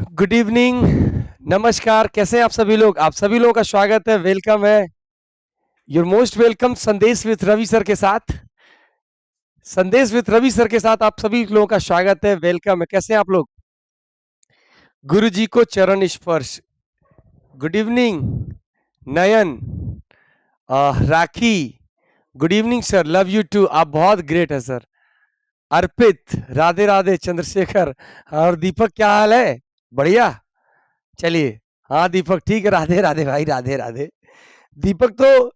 Good evening. नमस्कार, कैसे हैं आप सभी लोग? आप सभी लोगों का स्वागत है, वेलकम है। यूर मोस्ट वेलकम संदेश विथ रवि सर के साथ। संदेश विथ रवि सर के साथ आप सभी लोगों का स्वागत है, वेलकम है। कैसे हैं आप लोग? गुरु जी को चरण स्पर्श। Good evening Nayan, Rakhi. Good evening sir, love you too. आप बहुत ग्रेट है सर। अर्पित, राधे राधे। चंद्रशेखर और दीपक, क्या हाल है? बढ़िया। चलिए, हाँ दीपक ठीक है। राधे राधे भाई, राधे राधे। दीपक तो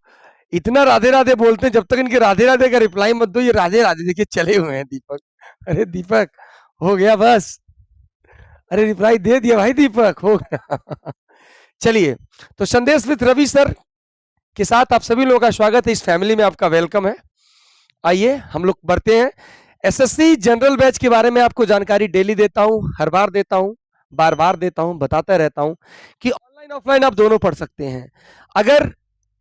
इतना राधे राधे बोलते हैं, जब तक इनके राधे राधे का रिप्लाई मत दो, ये राधे राधे देखिए चले हुए हैं दीपक। अरे दीपक, हो गया बस। अरे रिप्लाई दे दिया भाई दीपक, हो गया। चलिए, तो संदेश विद रवि सर के साथ आप सभी लोगों का स्वागत है। इस फैमिली में आपका वेलकम है। आइए हम लोग बढ़ते हैं। एसएससी जनरल बैच के बारे में आपको जानकारी डेली देता हूं, हर बार देता हूं, बार बार देता हूं, बताता रहता हूं कि ऑनलाइन ऑफलाइन आप दोनों पढ़ सकते हैं। अगर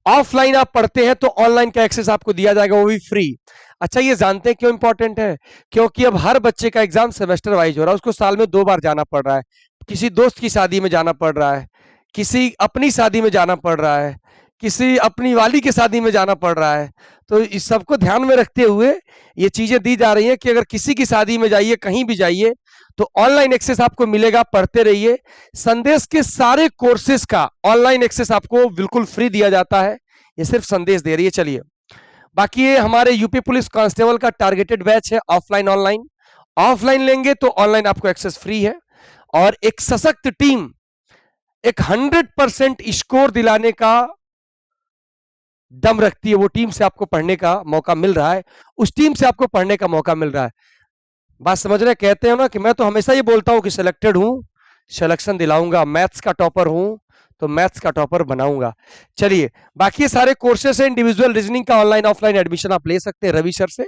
ऑफलाइन आप पढ़ते हैं तो ऑनलाइन का एक्सेस आपको दिया जाएगा, वो भी फ्री। अच्छा, ये जानते हैं क्यों इंपॉर्टेंट है? क्योंकि अब हर बच्चे का एग्जाम सेमेस्टर वाइज हो रहा है, उसको साल में 2 बार जाना पड़ रहा है। किसी दोस्त की शादी में जाना पड़ रहा है, किसी अपनी शादी में जाना पड़ रहा है, किसी अपनी वाली की शादी में जाना पड़ रहा है। तो इस सबको ध्यान में रखते हुए ये चीजें दी जा रही हैं कि अगर किसी की शादी में जाइए, कहीं भी जाइए, तो ऑनलाइन एक्सेस आपको मिलेगा, पढ़ते रहिए। संदेश के सारे कोर्सेज का ऑनलाइन एक्सेस आपको बिल्कुल फ्री दिया जाता है, ये सिर्फ संदेश दे रही है। चलिए, बाकी ये हमारे यूपी पुलिस कांस्टेबल का टारगेटेड बैच है, ऑफलाइन ऑनलाइन। ऑफलाइन लेंगे तो ऑनलाइन आपको एक्सेस फ्री है। और एक सशक्त टीम, एक 100% स्कोर दिलाने का दम रखती है। वो टीम से आपको पढ़ने का मौका मिल रहा है, उस टीम से आपको पढ़ने का मौका मिल रहा है। बात समझ रहे? कहते हैं ना कि मैं तो हमेशा ये बोलता हूं कि सिलेक्टेड हूं, सिलेक्शन दिलाऊंगा। मैथ्स का टॉपर हूं तो मैथ्स का टॉपर बनाऊंगा। चलिए, बाकी ये सारे कोर्सेस हैं। इंडिविजुअल रीजनिंग का ऑनलाइन ऑफलाइन एडमिशन आप ले सकते हैं रवि सर से।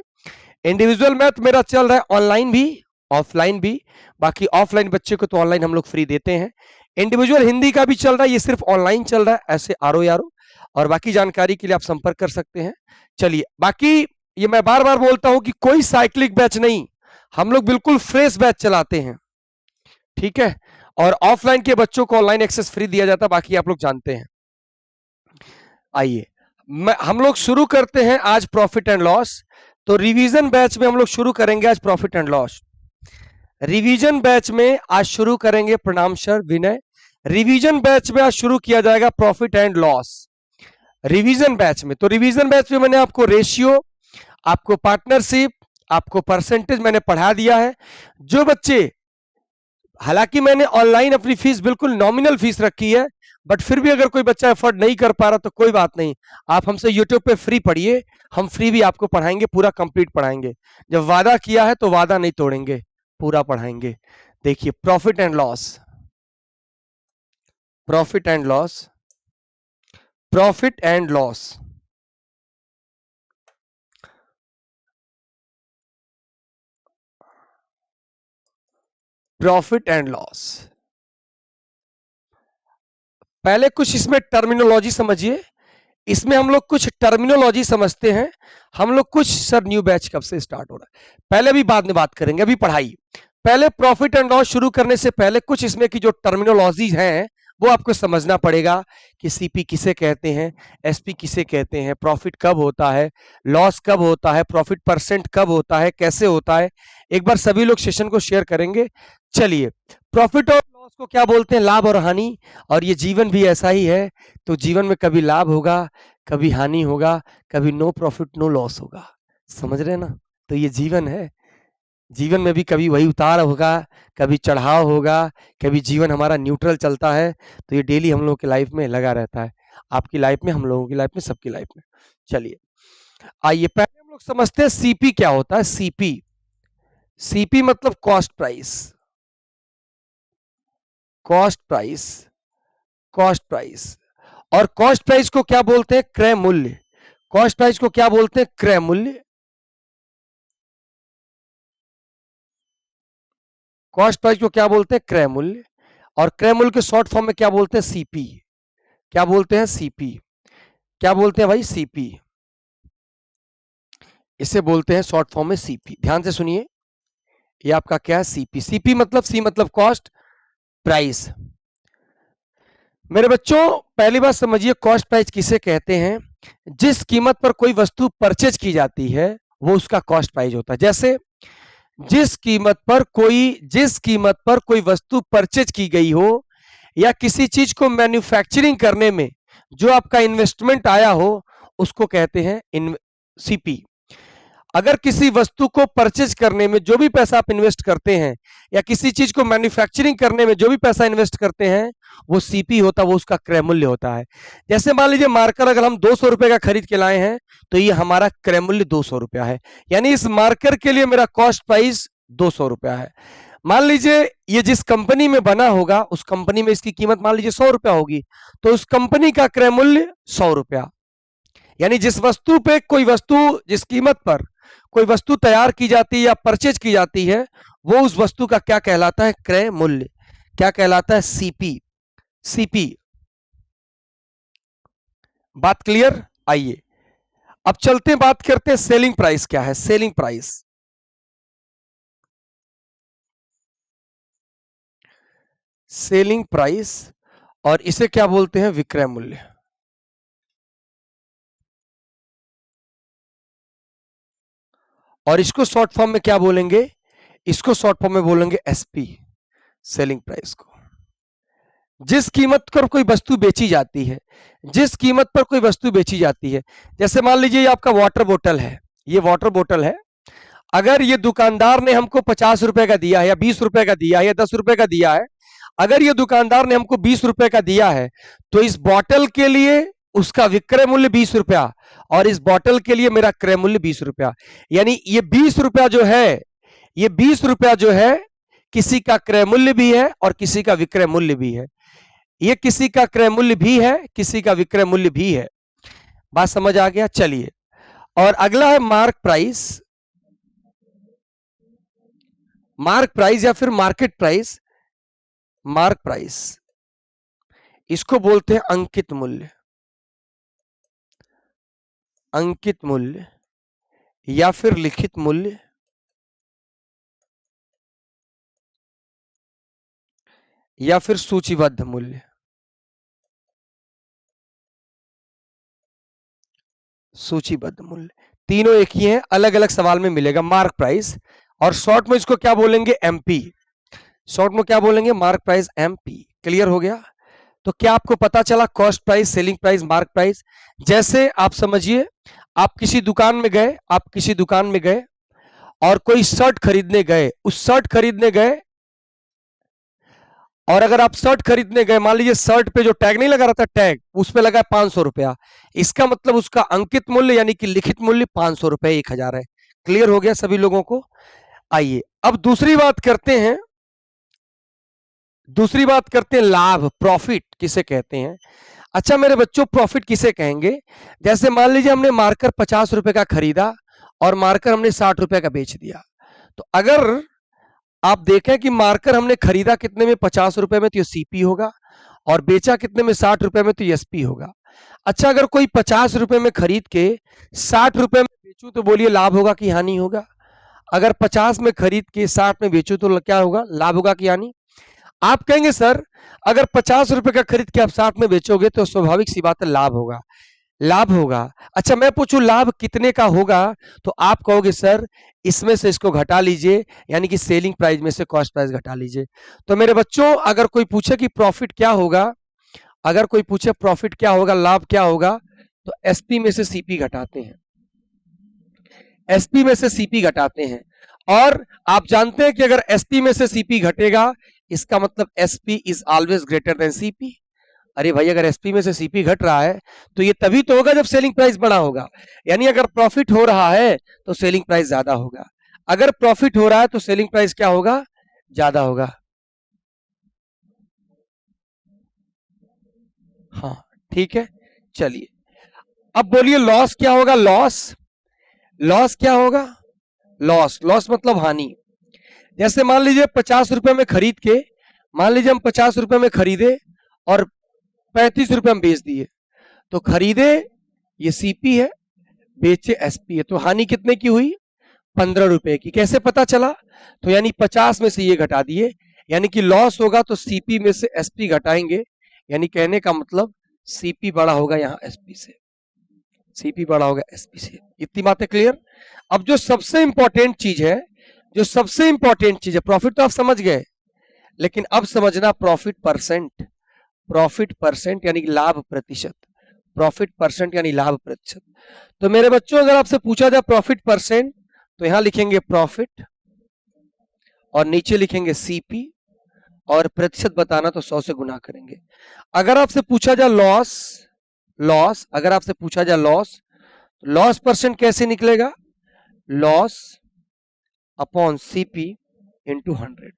इंडिविजुअल मैथ मेरा चल रहा है ऑनलाइन भी, ऑफलाइन भी। बाकी ऑफलाइन बच्चे को तो ऑनलाइन हम लोग फ्री देते हैं। इंडिविजुअल हिंदी का भी चल रहा है, ये सिर्फ ऑनलाइन चल रहा है, ऐसे आरो यारो। और बाकी जानकारी के लिए आप संपर्क कर सकते हैं। चलिए, बाकी ये मैं बार बार बोलता हूं कि कोई साइक्लिक बैच नहीं, हम लोग बिल्कुल फ्रेश बैच चलाते हैं, ठीक है। और ऑफलाइन के बच्चों को ऑनलाइन एक्सेस फ्री दिया जाता है, बाकी आप लोग जानते हैं। आइए, हम लोग शुरू करते हैं आज प्रॉफिट एंड लॉस। तो रिवीजन बैच में हम लोग शुरू करेंगे आज profit and loss. Revision batch में आज शुरू करेंगे, प्रणाम सर विनय। रिवीजन बैच में आज शुरू किया जाएगा profit and loss. Revision batch में, तो रिवीजन बैच में मैंने आपको रेशियो, आपको पार्टनरशिप, आपको परसेंटेज मैंने पढ़ा दिया है। जो बच्चे, हालांकि मैंने ऑनलाइन अपनी फीस बिल्कुल नॉमिनल फीस रखी है, बट फिर भी अगर कोई बच्चा एफर्ट नहीं कर पा रहा तो कोई बात नहीं, आप हमसे यूट्यूब पे फ्री पढ़िए, हम फ्री भी आपको पढ़ाएंगे, पूरा कंप्लीट पढ़ाएंगे। जब वादा किया है तो वादा नहीं तोड़ेंगे, पूरा पढ़ाएंगे। देखिए, profit and loss, profit and loss, profit and loss. Profit and loss, पहले कुछ इसमें टर्मिनोलॉजी समझिए। इसमें हम लोग कुछ टर्मिनोलॉजी समझते हैं। हम लोग कुछ, सर न्यू बैच कब से स्टार्ट हो रहा है? पहले भी बाद में बात करेंगे, अभी पढ़ाई। पहले प्रॉफिट एंड लॉस शुरू करने से पहले कुछ इसमें की जो टर्मिनोलॉजी हैं वो आपको समझना पड़ेगा कि सीपी किसे कहते हैं, एसपी किसे कहते हैं, प्रॉफिट कब होता है, लॉस कब होता है, प्रॉफिट परसेंट कब होता है, कैसे होता है। एक बार सभी लोग सेशन को शेयर करेंगे। चलिए, प्रॉफिट और लॉस को क्या बोलते हैं? लाभ और हानि। और ये जीवन भी ऐसा ही है। तो जीवन में कभी लाभ होगा, कभी हानि होगा, कभी नो प्रॉफिट नो लॉस होगा। समझ रहे हैं ना? तो ये जीवन है। जीवन में भी कभी वही उतार होगा, कभी चढ़ाव होगा, कभी जीवन हमारा न्यूट्रल चलता है। तो ये डेली हम लोगों की लाइफ में लगा रहता है, आपकी लाइफ में, हम लोगों की लाइफ में, सबकी लाइफ में। चलिए, आइए पहले हम लोग समझते हैं सीपी क्या होता है। सीपी, सीपी मतलब cost price, cost price, cost price. और कॉस्ट प्राइस को क्या बोलते हैं? क्रय मूल्य। कॉस्ट प्राइस को क्या बोलते हैं? क्रय मूल्य। कॉस्ट प्राइस को क्या बोलते हैं? क्रय मूल्य। और क्रय मूल्य के शॉर्ट फॉर्म में क्या बोलते हैं? सीपी। क्या बोलते हैं? सीपी। क्या बोलते हैं भाई? सीपी। इसे बोलते हैं शॉर्ट फॉर्म में सीपी। ध्यान से सुनिए, ये आपका क्या है? सीपी। सीपी मतलब, सी मतलब कॉस्ट, प्राइस। मेरे बच्चों पहली बात समझिए, कॉस्ट प्राइस किसे कहते हैं? जिस कीमत पर कोई वस्तु परचेज की जाती है वो उसका कॉस्ट प्राइस होता है। जैसे जिस कीमत पर कोई वस्तु परचेज की गई हो या किसी चीज को मैन्युफैक्चरिंग करने में जो आपका इन्वेस्टमेंट आया हो उसको कहते हैं सीपी। अगर किसी वस्तु को परचेज करने में जो भी पैसा आप इन्वेस्ट करते हैं या किसी चीज को मैन्युफैक्चरिंग करने में जो भी पैसा इन्वेस्ट करते हैं वो सीपी होता है, वो उसका क्रय मूल्य होता है। जैसे मान लीजिए मार्कर अगर हम 200 रुपए का खरीद के लाए हैं तो ये हमारा क्रय मूल्य 200 रुपया है, यानी इस मार्कर के लिए मेरा कॉस्ट प्राइस 200 रुपया है। मान लीजिए ये जिस कंपनी में बना होगा उस कंपनी में इसकी कीमत मान लीजिए 100 रुपया होगी, तो उस कंपनी का क्रय मूल्य 100 रुपया। यानी जिस कीमत पर कोई वस्तु तैयार की जाती है या परचेज की जाती है वो उस वस्तु का क्या कहलाता है? क्रय मूल्य। क्या कहलाता है? सीपी। सीपी। बात क्लियर? आइए अब चलते हैं, बात करते हैं सेलिंग प्राइस क्या है। सेलिंग प्राइस, सेलिंग प्राइस और इसे क्या बोलते हैं? विक्रय मूल्य। और इसको शॉर्ट फॉर्म में क्या बोलेंगे? इसको शॉर्ट फॉर्म में बोलेंगे एसपी, सेलिंग प्राइस को। जिस कीमत पर कोई वस्तु बेची जाती है, जिस कीमत पर कोई वस्तु बेची जाती है, जैसे मान लीजिए ये आपका वाटर बोतल है, ये वाटर बोतल है, अगर ये दुकानदार ने हमको 50 रुपए का दिया है या 20 रुपए का दिया है या 10 रुपए का दिया है, अगर ये दुकानदार ने हमको 20 रुपए का दिया है तो इस बोतल के लिए उसका विक्रय मूल्य 20 रुपया और इस बोतल के लिए मेरा क्रय मूल्य 20 रुपया। यानी ये 20 रुपया जो है, ये 20 रुपया जो है किसी का क्रय मूल्य भी है और किसी का विक्रय मूल्य भी है। ये किसी का क्रय मूल्य भी है, किसी का विक्रय मूल्य भी है। बात समझ आ गया? चलिए, और अगला है मार्क प्राइस। मार्क प्राइस या फिर मार्केट प्राइस। मार्क प्राइस इसको बोलते हैं अंकित मूल्य। अंकित मूल्य या फिर लिखित मूल्य या फिर सूचीबद्ध मूल्य। सूचीबद्ध मूल्य, तीनों एक ही हैं, अलग अलग सवाल में मिलेगा। मार्क प्राइस और शॉर्ट में इसको क्या बोलेंगे? एमपी। शॉर्ट में क्या बोलेंगे? Mark price, MP. क्लियर हो गया? तो क्या आपको पता चला? Cost price, selling price, mark price. जैसे आप समझिए, आप किसी दुकान में गए, आप किसी दुकान में गए और कोई शर्ट खरीदने गए, उस शर्ट खरीदने गए और अगर आप शर्ट खरीदने गए, मान लीजिए शर्ट पे जो टैग नहीं लगा रहता, टैग उस पे लगा 500 रुपया, इसका मतलब उसका अंकित मूल्य यानी कि लिखित मूल्य 500 रुपए, 1000 है। क्लियर हो गया सभी लोगों को? आइए अब दूसरी बात करते हैं, दूसरी बात करते हैं लाभ, प्रॉफिट किसे कहते हैं। अच्छा मेरे बच्चों, प्रॉफिट किसे कहेंगे? जैसे मान लीजिए हमने मार्कर 50 रुपए का खरीदा और मार्कर हमने 60 रुपए का बेच दिया, तो अगर आप देखें कि मार्कर हमने खरीदा कितने में? 50 रुपए में, तो ये सीपी होगा, और बेचा कितने में? 60 रुपए में, तो ये एसपी होगा। अच्छा अगर कोई 50 रुपए में खरीद के 60 रुपए में बेचूं तो बोलिए लाभ होगा कि हानि होगा? अगर 50 में खरीद के 60 में बेचूं तो क्या होगा? लाभ होगा कि हानि? आप कहेंगे सर अगर 50 रुपए का खरीद के आप 60 में बेचोगे तो स्वाभाविक सी बात है लाभ होगा। लाभ होगा। अच्छा मैं पूछूं लाभ कितने का होगा? तो आप कहोगे सर इसमें से इसको घटा लीजिए, यानी कि सेलिंग प्राइस में से कॉस्ट प्राइस घटा लीजिए। तो मेरे बच्चों अगर कोई पूछे कि प्रॉफिट क्या होगा, अगर कोई पूछे प्रॉफिट क्या होगा, लाभ क्या होगा, तो एसपी में से सीपी घटाते हैं। एसपी में से सीपी घटाते हैं। और आप जानते हैं कि अगर एसपी में से सीपी घटेगा इसका मतलब SP is always greater than CP. अरे भाई अगर एसपी में से सीपी घट रहा है तो ये तभी तो होगा जब सेलिंग प्राइस बड़ा होगा। यानी अगर प्रॉफिट हो रहा है तो सेलिंग प्राइस ज्यादा होगा, अगर प्रॉफिट हो रहा है तो सेलिंग प्राइस क्या होगा? ज्यादा होगा। हाँ ठीक है, चलिए अब बोलिए लॉस क्या होगा? लॉस, लॉस क्या होगा? लॉस, लॉस मतलब हानि। जैसे मान लीजिए 50 रुपए में खरीद के, मान लीजिए हम 50 रुपए में खरीदे और 35 रुपए में बेच दिए, तो खरीदे ये सीपी है, बेचे एसपी है, तो हानि कितने की हुई? 15 रुपए की। कैसे पता चला? तो यानी 50 में से ये घटा दिए, यानी कि लॉस होगा तो सीपी में से एसपी घटाएंगे, यानी कहने का मतलब सीपी बड़ा होगा यहाँ एसपी से, सीपी बड़ा होगा एसपी से। इतनी बातें क्लियर। अब जो सबसे इंपॉर्टेंट चीज है, जो सबसे इंपॉर्टेंट चीज है, प्रॉफिट तो आप समझ गए, लेकिन अब समझना प्रॉफिट परसेंट। प्रॉफिट परसेंट यानी लाभ प्रतिशत, प्रॉफिट परसेंट यानी लाभ प्रतिशत। तो मेरे बच्चों अगर आपसे पूछा जाए प्रॉफिट परसेंट, तो यहां लिखेंगे प्रॉफिट और नीचे लिखेंगे सीपी, और प्रतिशत बताना तो 100 से गुना करेंगे। अगर आपसे पूछा जाए लॉस, लॉस अगर आपसे पूछा जाए लॉस, लॉस परसेंट कैसे निकलेगा? Loss upon CP into 100।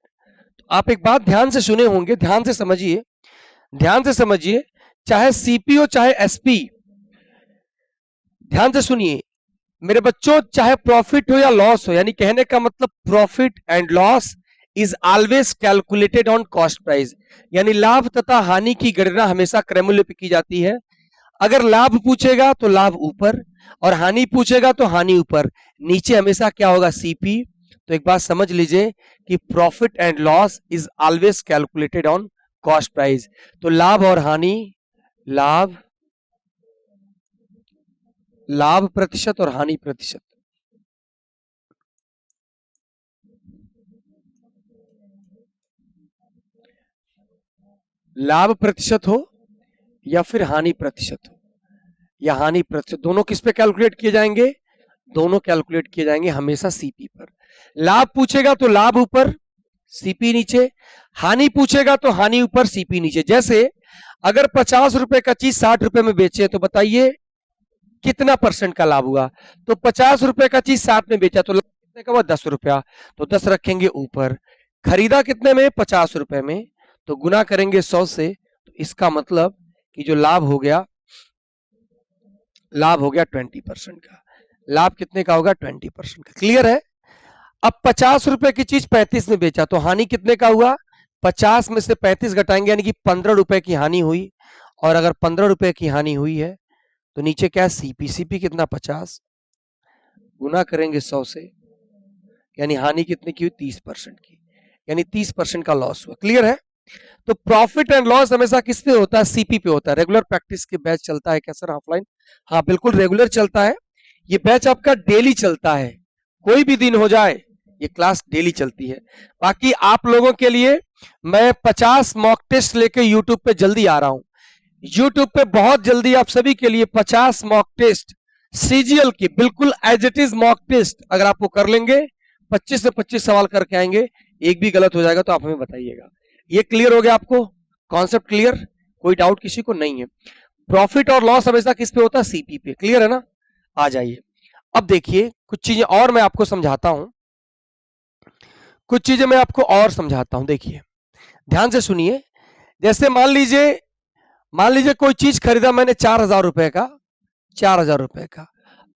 तो आप एक बात ध्यान से सुने होंगे, ध्यान से समझिए, ध्यान से समझिए, चाहे सीपी हो चाहे एसपी, ध्यान से सुनिए मेरे बच्चों, चाहे प्रॉफिट हो या लॉस हो, यानी कहने का मतलब profit and loss is always calculated on cost price, यानी लाभ तथा हानि की गणना हमेशा क्रयमूल्य पे की जाती है। अगर लाभ पूछेगा तो लाभ ऊपर, और हानि पूछेगा तो हानि ऊपर, नीचे हमेशा क्या होगा? सीपी। तो एक बात समझ लीजिए कि profit and loss is always calculated on cost price. तो लाभ और हानि, लाभ, लाभ प्रतिशत और हानि प्रतिशत, लाभ प्रतिशत हो या फिर हानि प्रतिशत हो, या हानि प्रतिशत, दोनों किस पे कैलकुलेट किए जाएंगे? दोनों कैलकुलेट किए जाएंगे हमेशा सीपी पर। लाभ पूछेगा तो लाभ ऊपर, सीपी नीचे, हानि पूछेगा तो हानि ऊपर, सीपी नीचे। जैसे अगर 50 रुपए का चीज 60 रुपए में बेचे तो बताइए कितना परसेंट का लाभ हुआ? तो 50 रुपए का चीज 60 में बेचा तो लाभ कितने का हुआ? 10 रुपया, तो 10 रखेंगे ऊपर। खरीदा कितने में? 50 रुपए में, तो गुना करेंगे 100 से, तो इसका मतलब कि जो लाभ हो गया, लाभ हो गया 20% का। लाभ कितने का होगा? 20% का। क्लियर है? अब 50 रुपए की चीज 35 में बेचा तो हानि कितने का हुआ? 50 में से 35 घटाएंगे, यानी कि 15 रुपए की हानि हुई। और अगर 15 रुपए की हानि हुई है तो नीचे क्या है? सीपी। सीपी कितना? 50, गुना करेंगे 100 से, यानी हानि कितने की हुई? 30% की, यानी 30% का लॉस हुआ। क्लियर है? तो प्रॉफिट एंड लॉस हमेशा किस पे होता है? सीपी पे होता है। रेगुलर प्रैक्टिस के बैच चलता है क्या सर ऑफलाइन? हाँ बिल्कुल रेगुलर चलता है। ये बैच आपका डेली चलता है, कोई भी दिन हो जाए ये क्लास डेली चलती है। बाकी आप लोगों के लिए मैं 50 मॉक टेस्ट लेके यूट्यूब पे जल्दी आ रहा हूं। यूट्यूब पे बहुत जल्दी आप सभी के लिए 50 मॉक टेस्ट सीजीएल की बिल्कुल as it is mock test, अगर आप वो कर लेंगे 25 से 25 सवाल करके आएंगे, एक भी गलत हो जाएगा तो आप हमें बताइएगा। ये क्लियर हो गया आपको? Concept clear? कोई डाउट किसी को नहीं है? प्रॉफिट और लॉस हमेशा किस पे होता है? सीपी पे। क्लियर है ना? आ जाइए अब देखिए कुछ चीजें और मैं आपको समझाता हूं, कुछ चीजें मैं आपको और समझाता हूं। देखिए ध्यान से सुनिए। जैसे मान लीजिए कोई चीज खरीदा मैंने 4000 रुपए का, 4000 रुपए का,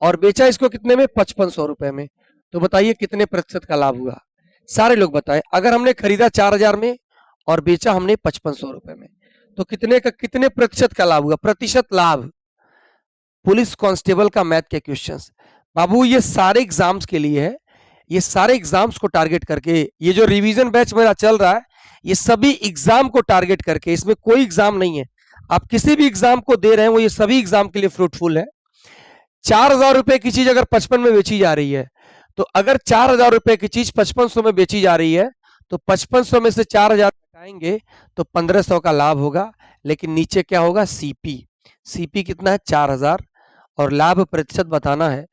और बेचा इसको कितने में? 5500 रुपए में। तो बताइए कितने प्रतिशत का लाभ हुआ? सारे लोग बताएं। अगर हमने खरीदा 4000 में और बेचा हमने 5500 रुपए में, तो कितने प्रतिशत का लाभ हुआ? प्रतिशत लाभ। पुलिस कांस्टेबल का मैथ के क्वेश्चंस बाबू, ये सारे एग्जाम्स के लिए है, ये सारे एग्जाम्स को टारगेट करके, ये जो रिवीजन बैच मेरा चल रहा है ये सभी एग्जाम को टारगेट करके, इसमें कोई एग्जाम नहीं है, आप किसी भी एग्जाम को दे रहे हैं वो ये सभी एग्जाम के लिए फ्रूटफुल है। 4000 रुपए की चीज अगर 55 में बेची जा रही है, तो अगर 4000 रुपए की चीज 5500 में बेची जा रही है, तो 5500 में से 4000 घटाएंगे तो 1500 का लाभ होगा। लेकिन नीचे क्या होगा? सीपी। सीपी कितना है? 4000, और लाभ प्रतिशत बताना है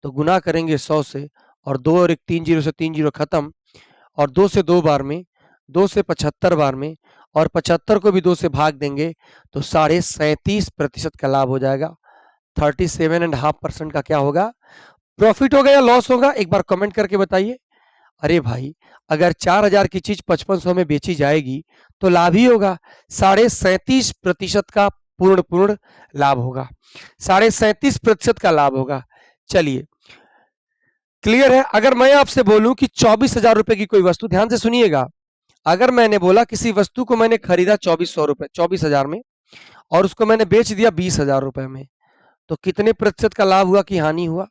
तो गुना करेंगे 100 से, और 2 और 1 3 जीरो से 3 जीरो खत्म, और 2 से 2 बार में, 2 से 75 बार में, और 75 को भी 2 से भाग देंगे तो 37.5% का लाभ हो जाएगा। 37.5% का क्या होगा? प्रॉफिट होगा या लॉस होगा? एक बार कमेंट करके बताइए। अरे भाई अगर 4000 की चीज 5500 में बेची जाएगी तो लाभ ही होगा। 37.5% का पूर्ण लाभ होगा, 37.5% का लाभ होगा। चलिए क्लियर है? अगर मैं आपसे बोलूं कि 24,000 रुपए की कोई वस्तु, ध्यान से सुनिएगा, अगर मैंने बोला किसी वस्तु को मैंने खरीदा 2400 रुपए, 24,000 में, और उसको मैंने बेच दिया 20,000 रुपए में, तो कितने प्रतिशत का लाभ हुआ कि हानि हुआ?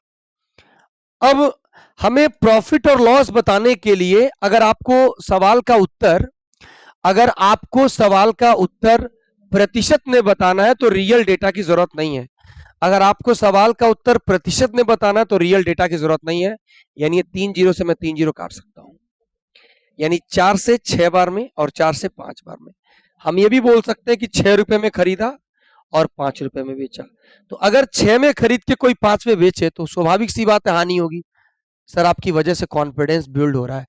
अब हमें प्रॉफिट और लॉस बताने के लिए अगर आपको सवाल का उत्तर अगर आपको सवाल का उत्तर प्रतिशत में बताना है तो रियल डेटा की जरूरत नहीं है। अगर आपको सवाल का उत्तर प्रतिशत में बताना है तो रियल डेटा की जरूरत नहीं है। यानी ये 3 जीरो से मैं 3 जीरो काट सकता हूं, यानी 4 से 6 बार में और 4 से 5 बार में। हम ये भी बोल सकते हैं कि 6 रुपए में खरीदा और 5 रुपए में बेचा। तो अगर 6 में खरीद के कोई 5 में बेचे तो स्वाभाविक सी बात है हानि होगी। सर आपकी वजह से कॉन्फिडेंस बिल्ड हो रहा है।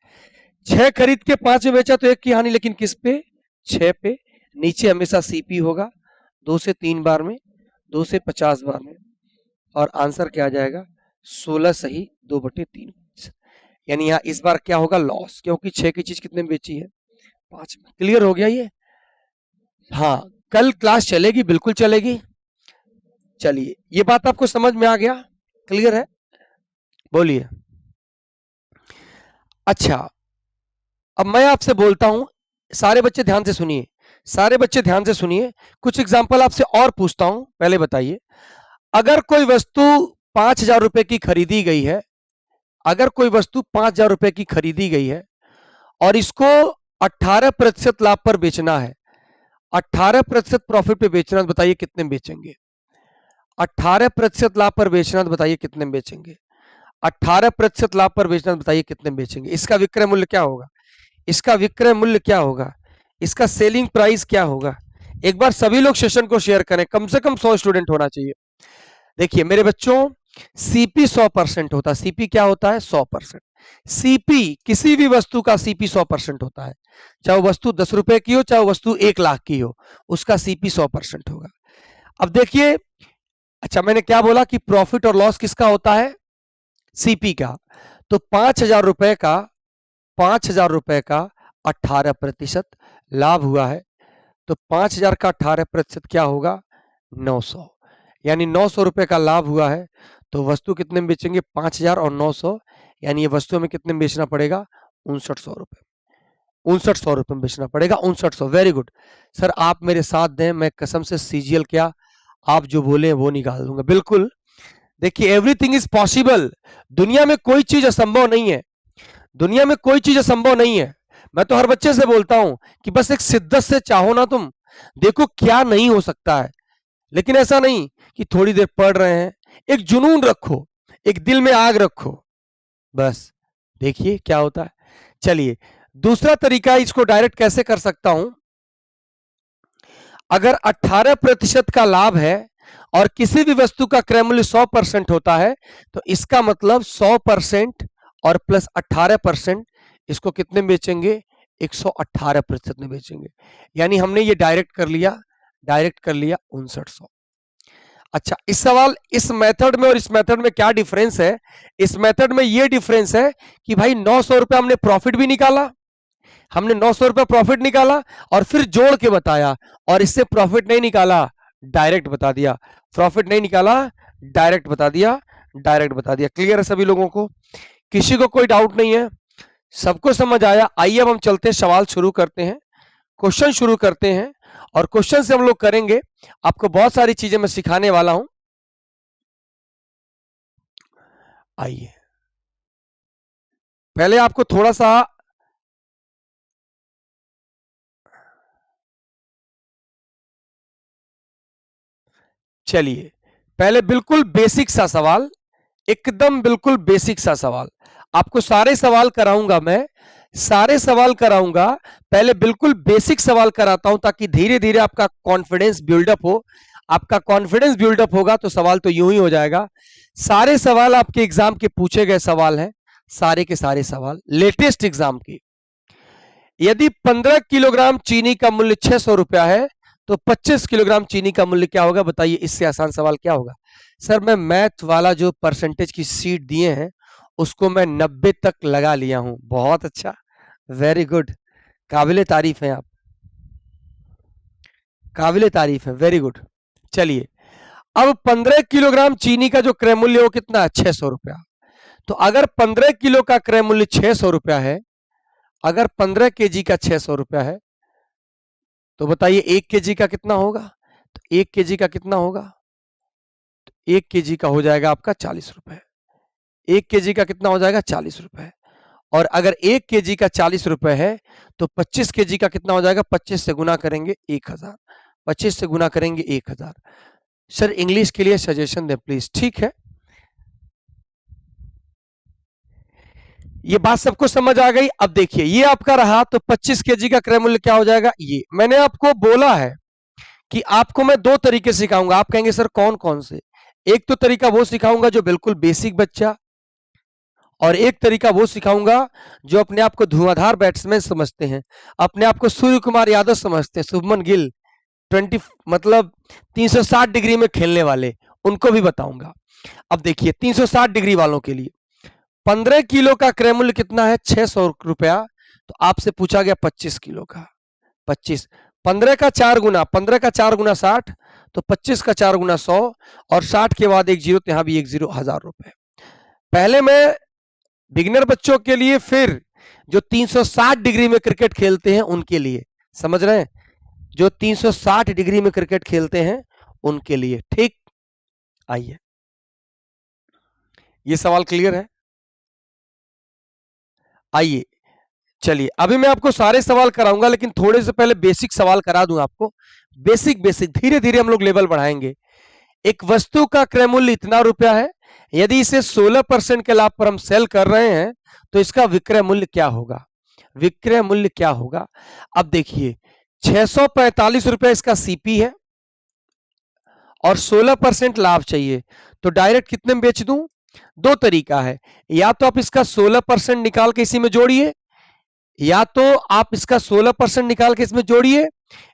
6 खरीद के 5 में बेचा तो 1 की हानि, लेकिन किस पे? 6 पे। नीचे हमेशा सीपी होगा, 2 से 3 बार में, 2 से 50 बार में, और आंसर क्या आ जाएगा? 16 सही 2/3। यानी यहाँ इस बार क्या होगा? लॉस, क्योंकि 6 की चीज कितने में बेची है? 5 में। क्लियर हो गया ये? हाँ, कल क्लास चलेगी, बिल्कुल चलेगी। चलिए, ये बात आपको समझ में आ गया? क्लियर है? बोलिए। अच्छा, अब मैं आपसे बोलता हूं, सारे बच्चे ध्यान से सुनिए, सारे बच्चे ध्यान से सुनिए। कुछ एग्जाम्पल आपसे और पूछता हूं, पहले बताइए। अगर कोई वस्तु 5,000 रुपए की खरीदी गई है, अगर कोई वस्तु 5,000 रुपए की खरीदी गई है और इसको 18% लाभ पर बेचना है, 18% प्रॉफिट पे बेचना, तो बताइए कितने में बेचेंगे? 18% लाभ पर बेचना, तो बताइए कितने में बेचेंगे? 18% लाभ पर बेचना, तो बताइए कितने में बेचेंगे? इसका विक्रय मूल्य क्या होगा? इसका विक्रय मूल्य क्या होगा? इसका सेलिंग प्राइस क्या होगा? एक बार सभी लोग सेशन को शेयर करें, कम से कम 100 स्टूडेंट होना चाहिए। देखिए मेरे बच्चों, सीपी 100% होता है। सीपी क्या होता है? 100%। सीपी, किसी भी वस्तु का सीपी 100% होता है। चाहे वो वस्तु 10 रुपए की हो, चाहे वो वस्तु 1 लाख की हो, उसका सीपी 100% होगा। अब देखिए, अच्छा मैंने क्या बोला कि प्रॉफिट और लॉस किसका होता है? सीपी का। तो 5,000 रुपए का, 5,000 रुपए का 18% लाभ हुआ है, तो 5,000 का 18% क्या होगा? 900। यानी 900 रुपए का लाभ हुआ है, तो वस्तु कितने में बेचेंगे? 5,000 और 900, यानी ये वस्तु हमें कितने में बेचना पड़ेगा? 5900 रुपए। 5900 रुपए में बेचना पड़ेगा, 5900। वेरी गुड सर, आप मेरे साथ दें, मैं कसम से सीजीएल क्या आप जो बोले वो निकाल दूंगा। बिल्कुल, देखिए एवरीथिंग इज पॉसिबल। दुनिया में कोई चीज असंभव नहीं है, दुनिया में कोई चीज असंभव नहीं है। मैं तो हर बच्चे से बोलता हूं कि बस एक शिद्दत से चाहो ना तुम, देखो क्या नहीं हो सकता है। लेकिन ऐसा नहीं कि थोड़ी देर पढ़ रहे हैं, एक जुनून रखो, एक दिल में आग रखो, बस देखिए क्या होता है। चलिए दूसरा तरीका, इसको डायरेक्ट कैसे कर सकता हूं? अगर 18% का लाभ है और किसी भी वस्तु का क्रय मूल्य 100% होता है, तो इसका मतलब 100% और प्लस 18%, इसको कितने में बेचेंगे? 118% में बेचेंगे। यानी हमने ये डायरेक्ट कर लिया, डायरेक्ट कर लिया 5900। अच्छा, इस सवाल, इस मेथड में और इस मेथड में क्या डिफरेंस है? इस मेथड में ये डिफरेंस है कि भाई 900 रुपए हमने प्रॉफिट भी निकाला, हमने 900 रुपए प्रॉफिट निकाला और फिर जोड़ के बताया, और इससे प्रॉफिट नहीं निकाला, डायरेक्ट बता दिया। प्रॉफिट नहीं निकाला, डायरेक्ट बता दिया, डायरेक्ट बता दिया। क्लियर है सभी लोगों को? किसी को कोई डाउट नहीं है? सबको समझ आया? आइए अब हम चलते हैं, सवाल शुरू करते हैं, क्वेश्चन शुरू करते हैं, और क्वेश्चन से हम लोग करेंगे। आपको बहुत सारी चीजें मैं सिखाने वाला हूं। आइए पहले आपको थोड़ा सा, चलिए पहले बिल्कुल बेसिक सा सवाल, एकदम बिल्कुल बेसिक सा सवाल। आपको सारे सवाल कराऊंगा, मैं सारे सवाल कराऊंगा। पहले बिल्कुल बेसिक सवाल कराता हूं ताकि धीरे धीरे आपका कॉन्फिडेंस बिल्डअप हो। आपका कॉन्फिडेंस बिल्डअप होगा तो सवाल तो यूं ही हो जाएगा। सारे सवाल आपके एग्जाम के पूछे गए सवाल हैं, सारे के सारे सवाल लेटेस्ट एग्जाम के। यदि 15 किलोग्राम चीनी का मूल्य 600 रुपया है, तो 25 किलोग्राम चीनी का मूल्य क्या होगा? बताइए, इससे आसान सवाल क्या होगा? सर मैं मैथ वाला जो परसेंटेज की सीट दिए हैं उसको मैं 90 तक लगा लिया हूं। बहुत अच्छा, वेरी गुड, काबिले तारीफ है आप, काबिले तारीफ है, वेरी गुड। चलिए, अब 15 किलोग्राम चीनी का जो क्रय मूल्य वो कितना है? 600 रुपया। तो अगर 15 किलो का क्रय मूल्य 600 रुपया है, अगर 15 केजी का 600 रुपया है, तो बताइए 1 केजी का कितना होगा? तो 1 केजी का कितना होगा? तो 1 केजी का हो जाएगा आपका 40 रुपए। 1 केजी का कितना हो जाएगा? 40 रुपए। और अगर 1 केजी का 40 रुपए है तो 25 केजी का कितना हो जाएगा? 25 से गुना करेंगे 1000, 25 से गुना करेंगे 1000। सर इंग्लिश के लिए सजेशन दे प्लीज। ठीक है, ये बात सबको समझ आ गई। अब देखिए ये आपका रहा, तो 25 केजी का क्रय मूल्य क्या हो जाएगा? ये मैंने आपको बोला है कि आपको मैं दो तरीके सिखाऊंगा। आप कहेंगे सर कौन कौन से? एक तो तरीका वो सिखाऊंगा जो बिल्कुल बेसिक बच्चा, और एक तरीका वो सिखाऊंगा जो अपने आप को धुआंधार बैट्समैन समझते हैं, अपने आप को सूर्य कुमार यादव समझते हैं, शुभमन गिल 20 मतलब 360 डिग्री में खेलने वाले, उनको भी बताऊंगा। अब देखिए 360 डिग्री वालों के लिए 15 किलो का क्रय मूल्य कितना है? 600 रुपया। तो आपसे पूछा गया 25 किलो का, 25, 15 का 4 गुना, 15 का 4 गुना 60, तो 25 का 4 गुना 100, और 60 के बाद एक जीरो, तो यहां भी एक जीरो, 1000 रुपए। पहले मैं बिगिनर बच्चों के लिए, फिर जो 360 डिग्री में क्रिकेट खेलते हैं उनके लिए, समझ रहे हैं? जो 360 डिग्री में क्रिकेट खेलते हैं उनके लिए। ठीक, आइए, ये सवाल क्लियर है? आइए चलिए, अभी मैं आपको सारे सवाल कराऊंगा, लेकिन थोड़े से पहले बेसिक सवाल करा दूं आपको। बेसिक बेसिक, धीरे धीरे हम लोग लेवल बढ़ाएंगे। एक वस्तु का क्रय मूल्य इतना रुपया है, यदि इसे 16% के लाभ पर हम सेल कर रहे हैं तो इसका विक्रय मूल्य क्या होगा? विक्रय मूल्य क्या होगा? अब देखिए 645 रुपया इसका सीपी है और 16% लाभ चाहिए, तो डायरेक्ट कितने में बेच दूं? दो तरीका है, या तो आप इसका 16% निकाल के इसी में जोड़िए, या तो आप इसका 16% निकाल के इसमें जोड़िए,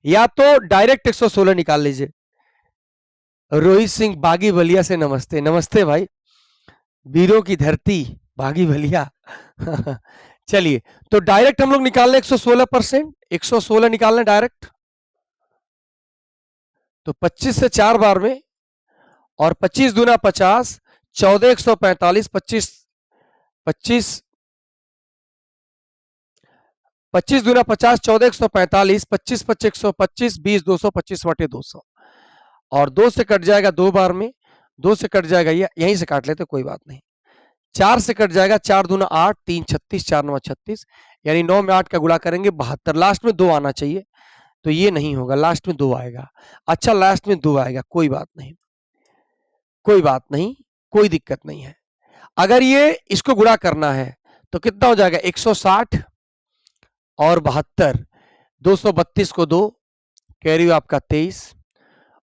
या तो डायरेक्ट 116 निकाल लीजिए। रोहित सिंह बागी बलिया से नमस्ते। नमस्ते भाई, वीरों की धरती बागी बलिया। चलिए, तो डायरेक्ट हम लोग निकाल लें 116%, 116 निकालना डायरेक्ट, तो 25 से 4 बार में, और 25 दूना 50, 14 145, 25 25 25 दूना 50, 14 145, 25 25 125, 20 225 बटे 200, और 2 से कट जाएगा 2 बार में, 2 से कट जाएगा, ये यहीं से काट लेते कोई बात नहीं, 4 से कट जाएगा, 4 दूना 8, 3 36, 4 9 36, यानी 9 में 8 का गुणा करेंगे 72, लास्ट में 2 आना चाहिए, तो ये नहीं होगा, लास्ट में 2 आएगा। अच्छा, लास्ट में 2 आएगा, कोई बात नहीं, कोई बात नहीं, कोई दिक्कत नहीं है। अगर ये इसको गुणा करना है तो कितना हो जाएगा? 160 और 72, 232 को 2, कैरी आपका 23,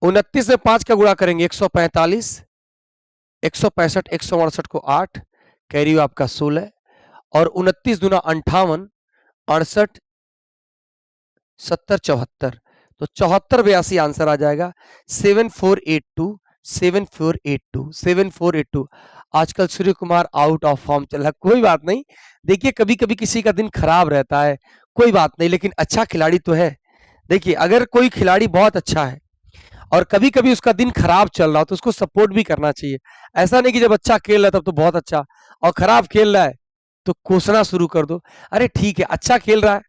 29 में 5 का गुणा करेंगे 145, 165, 168 को 8, कैरी आपका 16, और 29 दूना 58, 68, 70, 74, तो 74 82 आंसर आ जाएगा। 7482, 7482, 7482। आजकल Surya Kumar out of form चला, कोई बात नहीं। देखिए कभी कभी किसी का दिन खराब रहता है, कोई बात नहीं, लेकिन अच्छा खिलाड़ी तो है। देखिए अगर कोई खिलाड़ी बहुत अच्छा है और कभी कभी उसका दिन खराब चल रहा हो तो उसको सपोर्ट भी करना चाहिए। ऐसा नहीं कि जब अच्छा खेल रहा है तब तो बहुत अच्छा, और खराब खेल रहा है तो कोसना शुरू कर दो। अरे ठीक है, अच्छा खेल रहा है,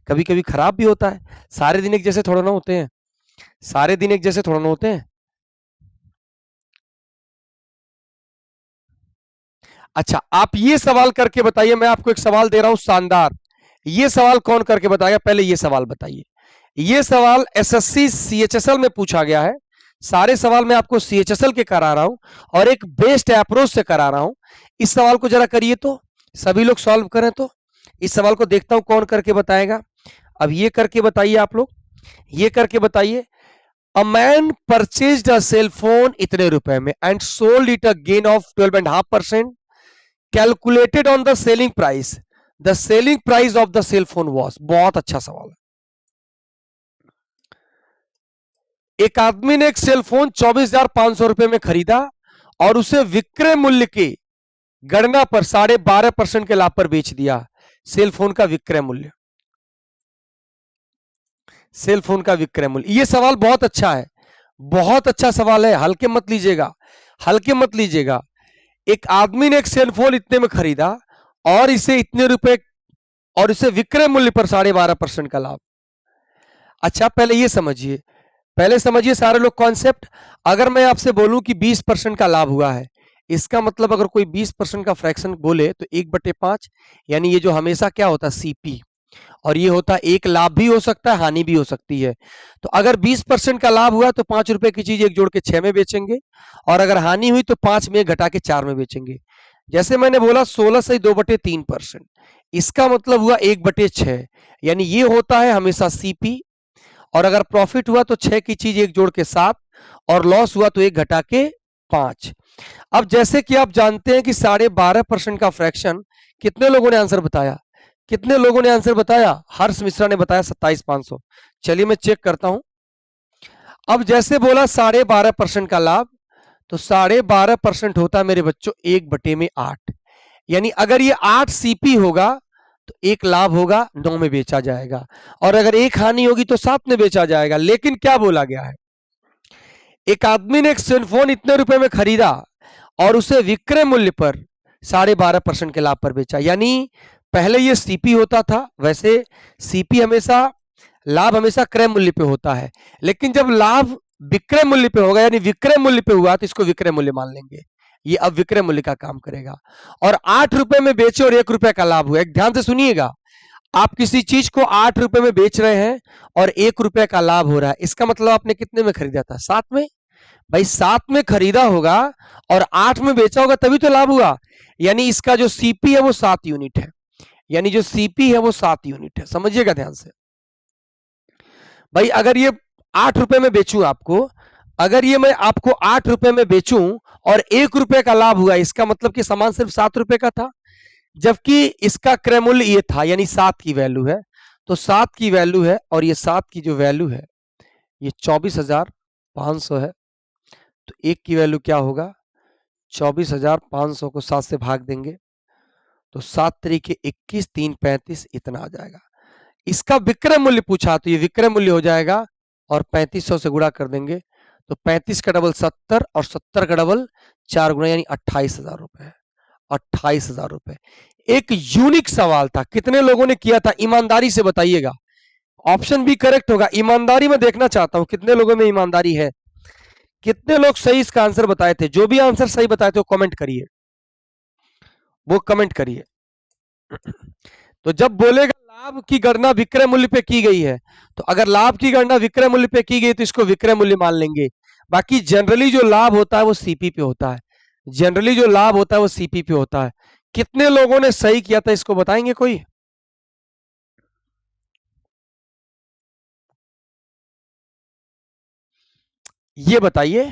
कभी कभी खराब भी होता है, सारे दिन एक जैसे थोड़ा ना होते हैं, सारे दिन एक जैसे थोड़ा ना होते हैं। अच्छा, आप ये सवाल करके बताइए, मैं आपको एक सवाल दे रहा हूं शानदार। ये सवाल कौन करके बताएगा? पहले ये सवाल बताइए। ये सवाल एसएससी सीएचएसएल में पूछा गया है। सारे सवाल मैं आपको सीएचएसएल के करा रहा हूं और एक बेस्ट अप्रोच से करा रहा हूं। इस सवाल को जरा करिए, तो सभी लोग सॉल्व करें। तो इस सवाल को देखता हूं कौन करके बताएगा। अब ये करके बताइए, आप लोग ये करके बताइए। A man purchased a cell phone इतने रुपए में and sold it a gain of 12.5%, calculated on the selling price, the selling price of the cell phone was. बहुत अच्छा सवाल है। एक आदमी ने एक सेल फोन 24,500 रुपए में खरीदा और उसे विक्रय मूल्य की गणना पर 12.5% के लाभ पर बेच दिया। सेल फोन का विक्रय मूल्य, सेल फोन का विक्रय मूल्य। यह सवाल बहुत अच्छा है, बहुत अच्छा सवाल है, हल्के मत लीजिएगा, हल्के मत लीजिएगा। एक आदमी ने एक सेल फोन इतने में खरीदा और इसे इतने रुपए, और इसे विक्रय मूल्य पर 12.5% का लाभ। अच्छा पहले ये समझिए, पहले समझिए सारे लोग कॉन्सेप्ट। अगर मैं आपसे बोलूं कि 20% का लाभ हुआ है, इसका मतलब अगर कोई 20% का फ्रैक्शन बोले तो 1/5, यानी ये जो हमेशा क्या होता है सीपी, और ये होता है एक लाभ भी हो सकता है हानि भी हो सकती है। तो अगर 20% का लाभ हुआ तो 5 रुपए की चीज एक जोड़ के 6 में बेचेंगे, और अगर हानि हुई तो 5 में घटा के 4 में बेचेंगे। जैसे मैंने बोला 16 से 2/3%, इसका मतलब हुआ 1/6, यानी ये होता है हमेशा सीपी, और अगर प्रॉफिट हुआ तो 6 की चीज एक जोड़ के 7, और लॉस हुआ तो 1 घटा के 5। अब जैसे कि आप जानते हैं कि 12.5% का फ्रैक्शन, कितने लोगों ने आंसर बताया? कितने लोगों ने आंसर बताया? हर्ष मिश्रा ने बताया 27,500। चलिए मैं चेक करता हूं। अब जैसे बोला 12.5% का लाभ, तो 12.5% होता है मेरे बच्चों 1/8, यानी अगर ये 8 सीपी होगा तो एक लाभ होगा 9 में बेचा जाएगा, और अगर एक हानि होगी तो 7 में बेचा जाएगा। लेकिन क्या बोला गया है, एक आदमी ने एक सेलफोन इतने रुपए में खरीदा और उसे विक्रय मूल्य पर 12.5% के लाभ पर बेचा, यानी पहले ये सीपी होता था। वैसे सीपी हमेशा, लाभ हमेशा क्रय मूल्य पे होता है, लेकिन जब लाभ विक्रय मूल्य पे होगा यानी विक्रय मूल्य पे हुआ तो इसको विक्रय मूल्य मान लेंगे, ये अब विक्रय मूल्य का काम करेगा। और 8 रुपए में बेचे और 1 रुपए का लाभ हुआ। एक ध्यान से सुनिएगा, आप किसी चीज को 8 रुपए में बेच रहे हैं और 1 रुपए का लाभ हो रहा है, इसका मतलब आपने कितने में खरीदा था? 7 में। भाई 7 में खरीदा होगा और 8 में बेचा होगा तभी तो लाभ हुआ, यानी इसका जो सीपी है वो 7 यूनिट है, यानी जो सीपी है वो 7 यूनिट है। समझिएगा ध्यान से भाई, अगर ये 8 रुपए में बेचूं आपको, अगर ये मैं आपको 8 रुपए में बेचूं और 1 रुपए का लाभ हुआ, इसका मतलब कि सामान सिर्फ 7 रुपए का था, जबकि इसका क्रय मूल्य ये था, यानी 7 की वैल्यू है। तो 7 की वैल्यू है और ये 7 की जो वैल्यू है ये 24,500 है। तो 1 की वैल्यू क्या होगा? 24,500 को 7 से भाग देंगे तो 7 तरीके 21, 3 35 इतना आ जाएगा। इसका विक्रय मूल्य पूछा तो ये विक्रय मूल्य हो जाएगा, और 3500 से गुणा कर देंगे तो 35 का डबल 70 और 70 का डबल 4 गुना, यानी 28,000 रुपए। 28,000 रुपए। एक यूनिक सवाल था, कितने लोगों ने किया था? ईमानदारी से बताइएगा। ऑप्शन भी करेक्ट होगा। ईमानदारी में देखना चाहता हूं कितने लोगों में ईमानदारी है, कितने लोग सही इसका आंसर बताए थे। जो भी आंसर सही बताए थे वो कमेंट करिए, वो कमेंट करिए। तो जब बोलेगा लाभ की गणना विक्रय मूल्य पे की गई है, तो अगर लाभ की गणना विक्रय मूल्य पे की गई तो इसको विक्रय मूल्य मान लेंगे। बाकी जनरली जो लाभ होता है वो सीपी पे होता है, जनरली जो लाभ होता है वो सीपी पे होता है। कितने लोगों ने सही किया था इसको बताएंगे कोई? ये बताइए,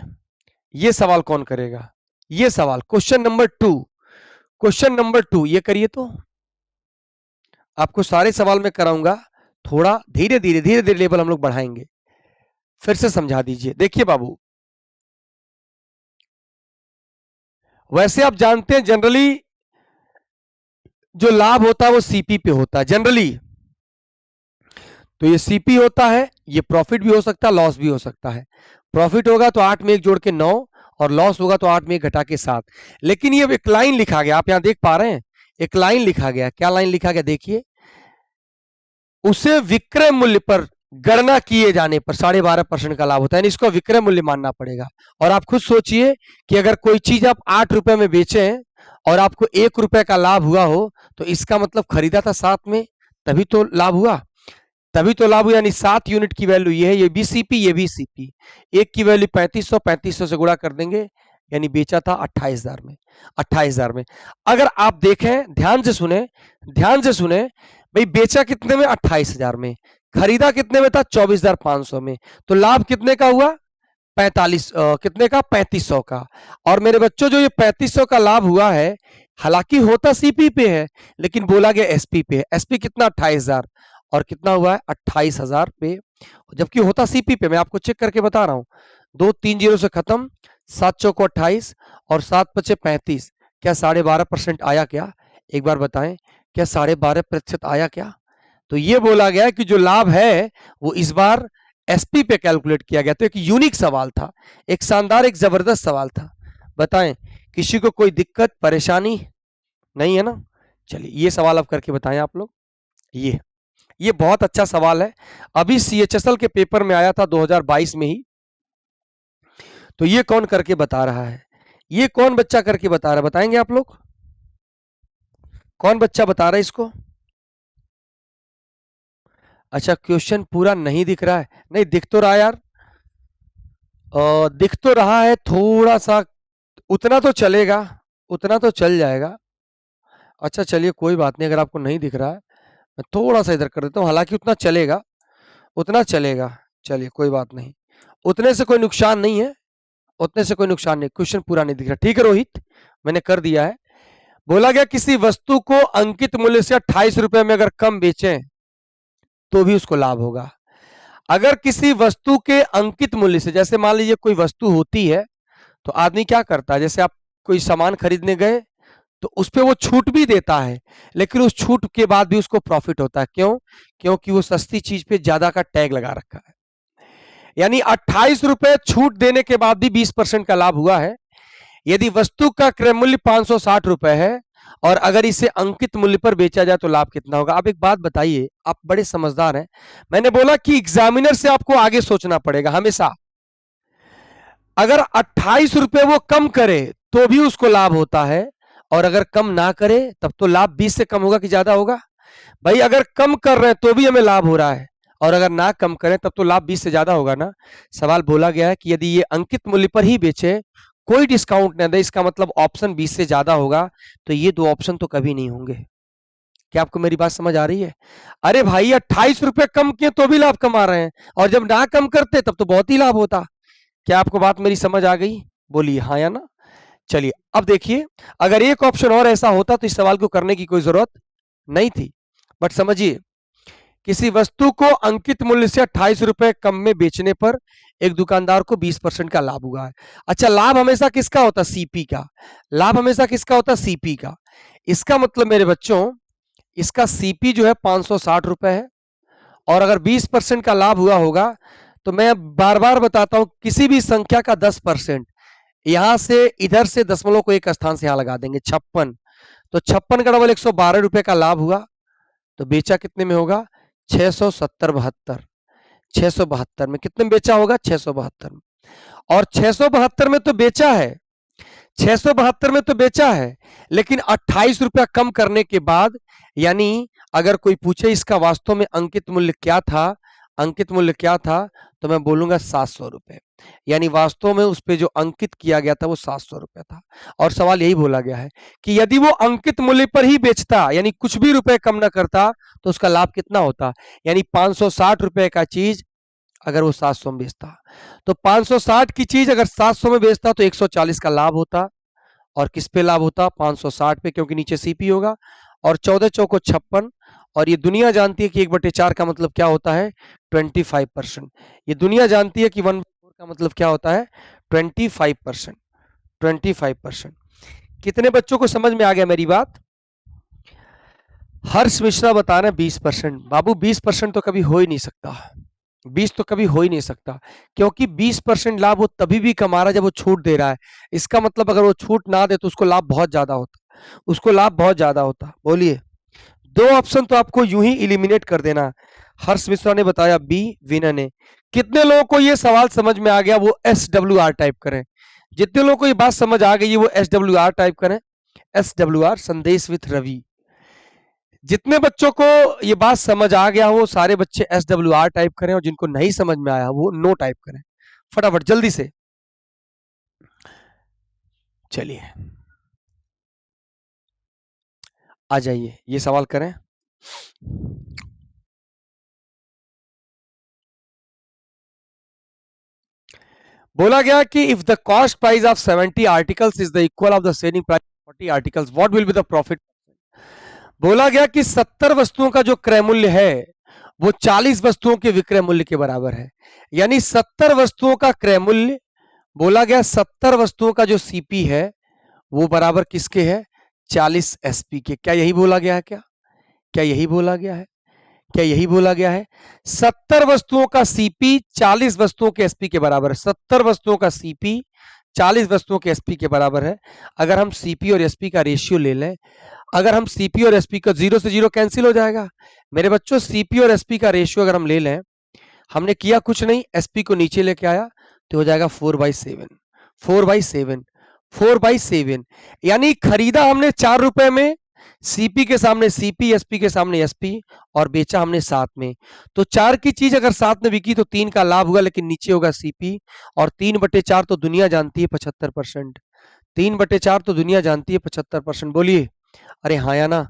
ये सवाल कौन करेगा? ये सवाल क्वेश्चन नंबर 2, क्वेश्चन नंबर 2 ये करिए। तो आपको सारे सवाल में कराऊंगा, थोड़ा धीरे धीरे धीरे धीरे लेवल हम लोग बढ़ाएंगे। फिर से समझा दीजिए। देखिए बाबू, वैसे आप जानते हैं जनरली जो लाभ होता है वो सीपी पे होता है जनरली। तो ये सीपी होता है, ये प्रॉफिट भी हो सकता है, लॉस भी हो सकता है। प्रॉफिट होगा तो 8 में 1 जोड़ के 9, और लॉस होगा तो 8 में 1 घटा के 7। लेकिन ये एक लाइन लिखा गया, आप यहां देख पा रहे हैं, एक लाइन लिखा गया। क्या लाइन लिखा गया? देखिए, उसे विक्रय मूल्य पर गणना किए जाने पर 12.5% का लाभ होता है, यानी इसको विक्रय मूल्य मानना पड़ेगा। और आप खुद सोचिए कि अगर कोई चीज आप 8 रुपए में बेचें और आपको 1 रुपए का लाभ हुआ हो, तो इसका मतलब खरीदा था 7 में, तभी तो लाभ हुआ, तभी तो लाभ हुआ। यानी 7 यूनिट की वैल्यू ये है, ये भी सीपी ये भी सीपी। एक की वैल्यू 3500, 3500 से गुणा कर देंगे, यानी बेचा था 28,000 में, 28,000 में। अगर आप देखें, ध्यान से सुने, ध्यान से सुने भाई, बेचा कितने में? 28,000 में। खरीदा कितने में था? 24,500 में। तो लाभ कितने का हुआ? 45 कितने का? 3500 का। और मेरे बच्चों, जो ये 3500 का लाभ हुआ है, हालांकि होता सीपी पे है लेकिन बोला गया एसपी पे है। एसपी कितना? 28,000, और कितना हुआ है? 28,000 पे, जबकि होता सीपी पे। मैं आपको चेक करके बता रहा हूं। 2 3 जीरो से खत्म, 7 चौको 28 और 7 पचे 35। क्या 12.5% आया क्या? एक बार बताएं, क्या 12.5% आया क्या? तो ये बोला गया कि जो लाभ है वो इस बार एसपी पे कैलकुलेट किया गया। तो एक यूनिक सवाल था, एक शानदार, एक जबरदस्त सवाल था। बताएं, किसी को कोई दिक्कत परेशानी नहीं है ना? चलिए ये सवाल अब करके बताएं आप लोग। ये बहुत अच्छा सवाल है, अभी सीएचएसएल के पेपर में आया था 2022 में ही। तो ये कौन करके बता रहा है? ये कौन बच्चा करके बता रहा है, बताएंगे आप लोग? कौन बच्चा बता रहा है इसको? अच्छा, क्वेश्चन पूरा नहीं दिख रहा है? नहीं दिख तो रहा है यार, दिख तो रहा है थोड़ा सा, उतना तो चलेगा, उतना तो चल जाएगा। अच्छा चलिए कोई बात नहीं, अगर आपको नहीं दिख रहा है मैं थोड़ा सा इधर कर देता हूँ, हालांकि उतना चलेगा, उतना चलेगा। चलिए कोई बात नहीं, उतने से कोई नुकसान नहीं है, उतने से कोई नुकसान नहीं। क्वेश्चन पूरा नहीं दिख रहा, ठीक है रोहित, मैंने कर दिया है। बोला गया किसी वस्तु को अंकित मूल्य से 28 रुपए में अगर कम बेचें तो भी उसको लाभ होगा। अगर किसी वस्तु के अंकित मूल्य से, जैसे मान लीजिए कोई वस्तु होती है तो आदमी क्या करता है, जैसे आप कोई सामान खरीदने गए तो उस पे वो छूट भी देता है, लेकिन उस छूट के बाद भी उसको प्रॉफिट होता है। क्यों? क्योंकि वो सस्ती चीज पे ज्यादा का टैग लगा रखा है। यानी 28 रुपए छूट देने के बाद भी 20% का लाभ हुआ है। यदि वस्तु का क्रय मूल्य 560 रुपए है और अगर इसे अंकित मूल्य पर बेचा जाए तो लाभ कितना होगा? आप एक बात बताइए, आप बड़े समझदार हैं। मैंने बोला कि एग्जामिनर से आपको आगे सोचना पड़ेगा हमेशा। अगर 28 रुपए वो कम करे तो भी उसको लाभ होता है, और अगर कम ना करे तब तो लाभ 20 से कम होगा कि ज्यादा होगा? भाई अगर कम कर रहे हैं तो भी हमें लाभ हो रहा है, और अगर ना कम करें तब तो लाभ 20 से ज्यादा होगा ना। सवाल बोला गया है कि यदि ये अंकित मूल्य पर ही बेचे, कोई डिस्काउंट न दे, इसका मतलब ऑप्शन 20 से ज्यादा होगा, तो ये दो ऑप्शन तो कभी नहीं होंगे। क्या आपको मेरी बात समझ आ रही है? अरे भाई 28 रुपए कम किए तो भी लाभ कमा रहे हैं, और जब ना कम करते तब तो बहुत ही लाभ होता। क्या आपको बात मेरी समझ आ गई? बोलिए हाँ या ना। चलिए अब देखिए, अगर एक ऑप्शन और ऐसा होता तो इस सवाल को करने की कोई जरूरत नहीं थी। बट समझिए, किसी वस्तु को अंकित मूल्य से 28 रुपए कम में बेचने पर एक दुकानदार को 20% का लाभ हुआ है। अच्छा, लाभ हमेशा किसका होता है? सीपी का। लाभ हमेशा किसका होता है? सीपी का। इसका मतलब मेरे बच्चों, इसका सीपी जो है 560 रुपए है, और अगर 20% का लाभ हुआ होगा तो मैं बार बार बताता हूं, किसी भी संख्या का 10%, यहां से इधर से दशमलव को एक स्थान से यहां लगा देंगे, 56। तो 56 का डबल 112 रुपए का लाभ हुआ, तो बेचा कितने में होगा? 670-72। 672 में कितने में बेचा होगा? 672 में। और 672 में तो बेचा है, 672 में तो बेचा है, लेकिन 28 रुपया कम करने के बाद, यानी अगर कोई पूछे इसका वास्तव में अंकित मूल्य क्या था, अंकित मूल्य क्या था, तो मैं बोलूंगा 700 रुपए। यानी वास्तव में उस पे जो अंकित किया गया था वो 700 रुपए था। और सवाल यही बोला गया है कि यदि वो अंकित मूल्य पर ही बेचता, यानी कुछ भी रुपए कम ना करता, तो उसका लाभ कितना होता? यानी 560 रुपए का चीज अगर वो 700 में बेचता, तो 560 की चीज अगर 700 में बेचता तो 140 का लाभ होता। और किस पे लाभ होता? 560 पे, क्योंकि नीचे सीपी होगा। और 14 चौको 56, और ये दुनिया जानती है कि 1/4 का मतलब क्या होता है? 25%। ये दुनिया जानती है कि 1/4 का मतलब क्या होता है? 25%। 25%। कितने बच्चों को समझ में आ गया मेरी बात? हर्ष मिश्रा बता रहे हैं 20%। बाबू 20% तो कभी हो ही नहीं सकता, 20 तो कभी हो ही नहीं सकता, क्योंकि 20% लाभ वो तभी भी कमा रहा है जब वो छूट दे रहा है। इसका मतलब अगर वो छूट ना दे तो उसको लाभ बहुत ज्यादा होता, उसको लाभ बहुत ज्यादा होता। बोलिए, दो ऑप्शन तो आपको यूं ही इलिमिनेट कर देना। हर्ष मिश्रा ने बताया बी, वीना ने। कितने लोगों को ये सवाल समझ में आ गया वो SWR टाइप करें। जितने लोगों को ये बात समझ आ गई है वो SWR टाइप करें, SWR संदेश विथ रवि। जितने बच्चों को ये बात समझ आ गया वो सारे बच्चे SWR टाइप करें, और जिनको नहीं समझ में आया वो नो टाइप करें, फटाफट जल्दी से। चलिए आ जाइए, ये सवाल करें। बोला गया कि if the cost price of 70 articles is the equal of the selling price 40 articles, what will be the profit? बोला गया कि 70 वस्तुओं का जो क्रय मूल्य है वो 40 वस्तुओं के विक्रय मूल्य के बराबर है। यानी 70 वस्तुओं का क्रय मूल्य, बोला गया 70 वस्तुओं का जो सीपी है वो बराबर किसके है? 40 एसपी के। क्या यही बोला गया है? क्या यही बोला गया है? क्या यही बोला गया है? 70 वस्तुओं का सीपी 40 वस्तुओं के एसपी के बराबर है। 70 वस्तुओं का सीपी 40 वस्तुओं के एसपी के बराबर है। अगर हम सीपी और एसपी का रेशियो ले लें, अगर हम सीपी और एसपी का 0 से 0 कैंसिल हो जाएगा मेरे बच्चों। सीपी और एसपी का रेशियो अगर हम ले लें, हमने किया कुछ नहीं, एसपी को नीचे लेके आया तो हो जाएगा 4/7। 4/7 4/7, यानी खरीदा हमने 4 रुपए में, सीपी के सामने सीपी, एसपी के सामने एसपी, और बेचा हमने 7 में। तो 4 की चीज अगर 7 में बिकी तो 3 का लाभ हुआ, लेकिन नीचे होगा सीपी। और 3/4 तो दुनिया जानती है 75%। 3/4 तो दुनिया जानती है 75%। बोलिए अरे हाँ या ना,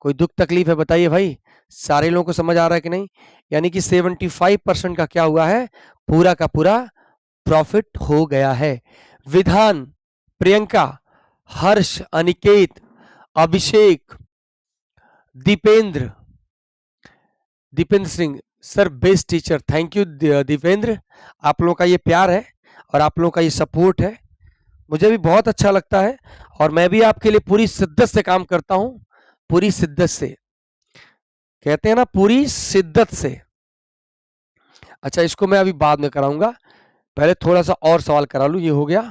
कोई दुख तकलीफ है बताइए भाई, सारे लोगों को समझ आ रहा है कि नहीं? यानी कि 75% का क्या हुआ है, पूरा का पूरा प्रॉफिट हो गया है। Vidhan, Priyanka, Harsh, Aniket, Abhishek, Dipendra, Dipendra Singh sir best teacher, thank you Dipendra. आप लोगों का ये प्यार है और आप लोगों का ये सपोर्ट है, मुझे भी बहुत अच्छा लगता है। और मैं भी आपके लिए पूरी शिद्दत से काम करता हूं, पूरी शिद्दत से, कहते हैं ना पूरी शिद्दत से। अच्छा इसको मैं अभी बाद में कराऊंगा, पहले थोड़ा सा और सवाल करा लूं। ये हो गया,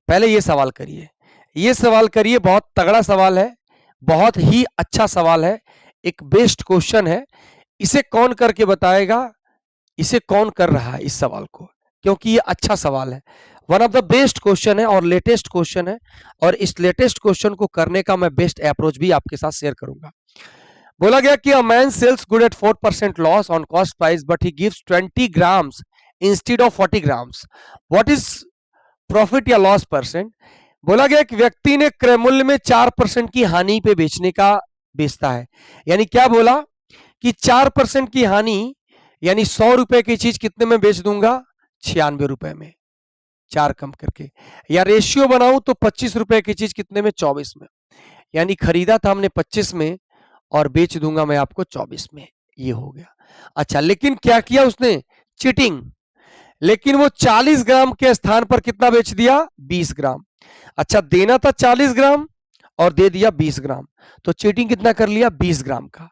पहले ये सवाल करिए, ये सवाल करिए, बहुत तगड़ा सवाल है, बहुत ही अच्छा सवाल है, एक बेस्ट क्वेश्चन है। इसे कौन करके बताएगा, इसे कौन कर रहा है इस सवाल को, क्योंकि ये अच्छा सवाल है, one of the best question है और लेटेस्ट क्वेश्चन है। और इस लेटेस्ट क्वेश्चन को करने का मैं बेस्ट अप्रोच भी आपके साथ शेयर करूंगा। बोला गया कि a man sells good at 4% loss on cost price but he gives 20 grams instead of 40 grams, what is profit या लॉस परसेंट? बोला गया कि व्यक्ति ने क्रय मूल्य में 4% की हानि पे बेचने का बेचता है, यानी क्या बोला कि 4% की हानि, यानी 100 रुपए की चीज कितने में बेच दूंगा, 96 रुपए में, 4 कम करके। या रेशियो बनाऊं तो 25 रुपए की चीज कितने में, 24 में, यानी खरीदा था हमने 25 में और बेच दूंगा मैं आपको 24 में, ये हो गया। अच्छा लेकिन क्या किया उसने, चीटिंग, लेकिन वो 40 ग्राम के स्थान पर कितना बेच दिया, 20 ग्राम। अच्छा देना था 40 ग्राम और दे दिया 20 ग्राम, तो चीटिंग कितना कर लिया, 20 ग्राम का।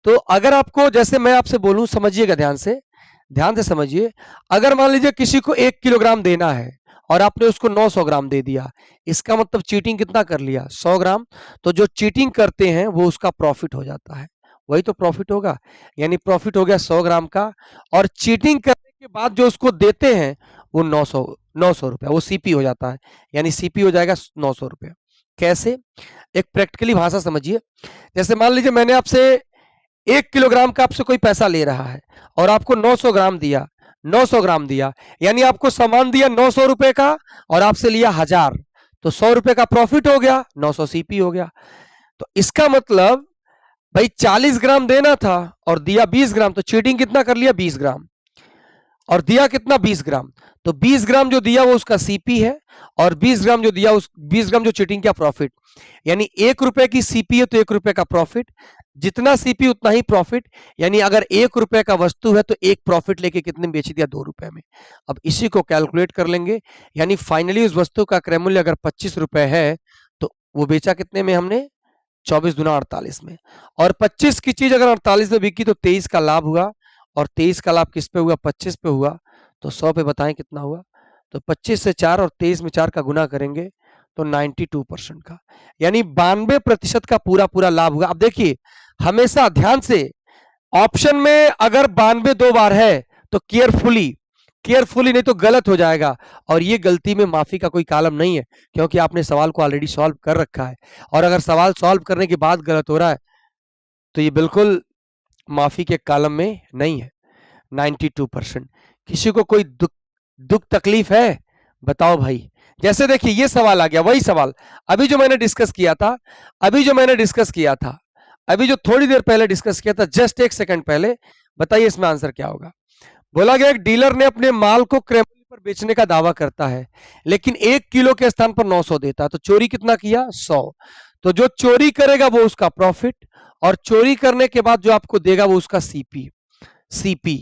तो अगर आपको, जैसे मैं आपसे बोलूं, समझिएगा ध्यान से, ध्यान से समझिए, अगर मान लीजिए किसी को 1 किलोग्राम देना है और आपने उसको 900 ग्राम दे दिया, इसका मतलब चीटिंग कितना कर लिया, 100 ग्राम। तो जो चीटिंग करते हैं वो उसका प्रॉफिट हो जाता है, वही तो प्रॉफिट होगा, यानी प्रॉफिट हो गया 100 ग्राम का। और चीटिंग करने के बाद जो उसको देते हैं वो 900 रुपया, वो सीपी हो जाता है, यानी सीपी हो जाएगा 900 रुपया। कैसे, एक प्रैक्टिकली भाषा समझिए। जैसे मान लीजिए मैंने आपसे 1 किलोग्राम का आपसे कोई पैसा ले रहा है और आपको 900 ग्राम दिया, 900 ग्राम दिया, यानी आपको सामान दिया 900 रुपए का और आपसे लिया 1000, तो 100 रुपए का प्रॉफिट हो गया, 900 सीपी हो गया। तो इसका मतलब भाई 40 ग्राम देना था और दिया 20 ग्राम, तो चीटिंग कितना कर लिया, 20 ग्राम, और दिया कितना, 20 ग्राम। तो 20 ग्राम जो दिया वो उसका सीपी है, और 20 ग्राम जो दिया, उस 20 ग्राम जो चीटिंग का प्रॉफिट, यानी 1 रुपए की सीपी है तो 1 रुपए का प्रॉफिट, जितना सीपी उतना ही प्रॉफिट। यानी अगर 1 रुपए का वस्तु है तो 1 प्रॉफिट लेके कितने में बेच दिया, 2 रुपए में। अब इसी को कैलकुलेट कर लेंगे, यानी फाइनली उस वस्तु का क्रय मूल्य अगर 25 रुपए है तो वो बेचा कितने में हमने, 24 दूना 48 में। और 25 की चीज अगर 48 में बिकी तो 23 का लाभ हुआ, और 23 का लाभ किस पे हुआ, 25 पे हुआ, तो 100 पे बताएं कितना हुआ। तो 25 से 4 और 23 में 4 का गुना करेंगे तो 92% का, यानी 92% का पूरा पूरा लाभ हुआ। अब देखिए हमेशा ध्यान से, ऑप्शन में अगर 92 2 बार है तो केयरफुली, केयरफुली, नहीं तो गलत हो जाएगा। और ये गलती में माफी का कोई कालम नहीं है, क्योंकि आपने सवाल को ऑलरेडी सॉल्व कर रखा है। और अगर सवाल सॉल्व करने के बाद गलत हो रहा है तो ये बिल्कुल माफी के कालम में नहीं है। 92%। किसी को कोई दुख तकलीफ है, बताओ भाई। जैसे देखिए ये सवाल आ गया, वही सवाल अभी जो मैंने डिस्कस किया था, अभी जो मैंने डिस्कस किया था, अभी जो थोड़ी देर पहले डिस्कस किया था, जस्ट 1 सेकंड पहले। बताइए इसमें आंसर क्या होगा। बोला गया एक डीलर ने अपने माल को क्रय मूल्य पर बेचने का दावा करता है, लेकिन 1 किलो के स्थान पर 900 देता है, तो चोरी कितना किया, 100। तो जो चोरी करेगा वो उसका प्रॉफिट, और चोरी करने के बाद जो आपको देगा वो उसका सीपी, सीपी,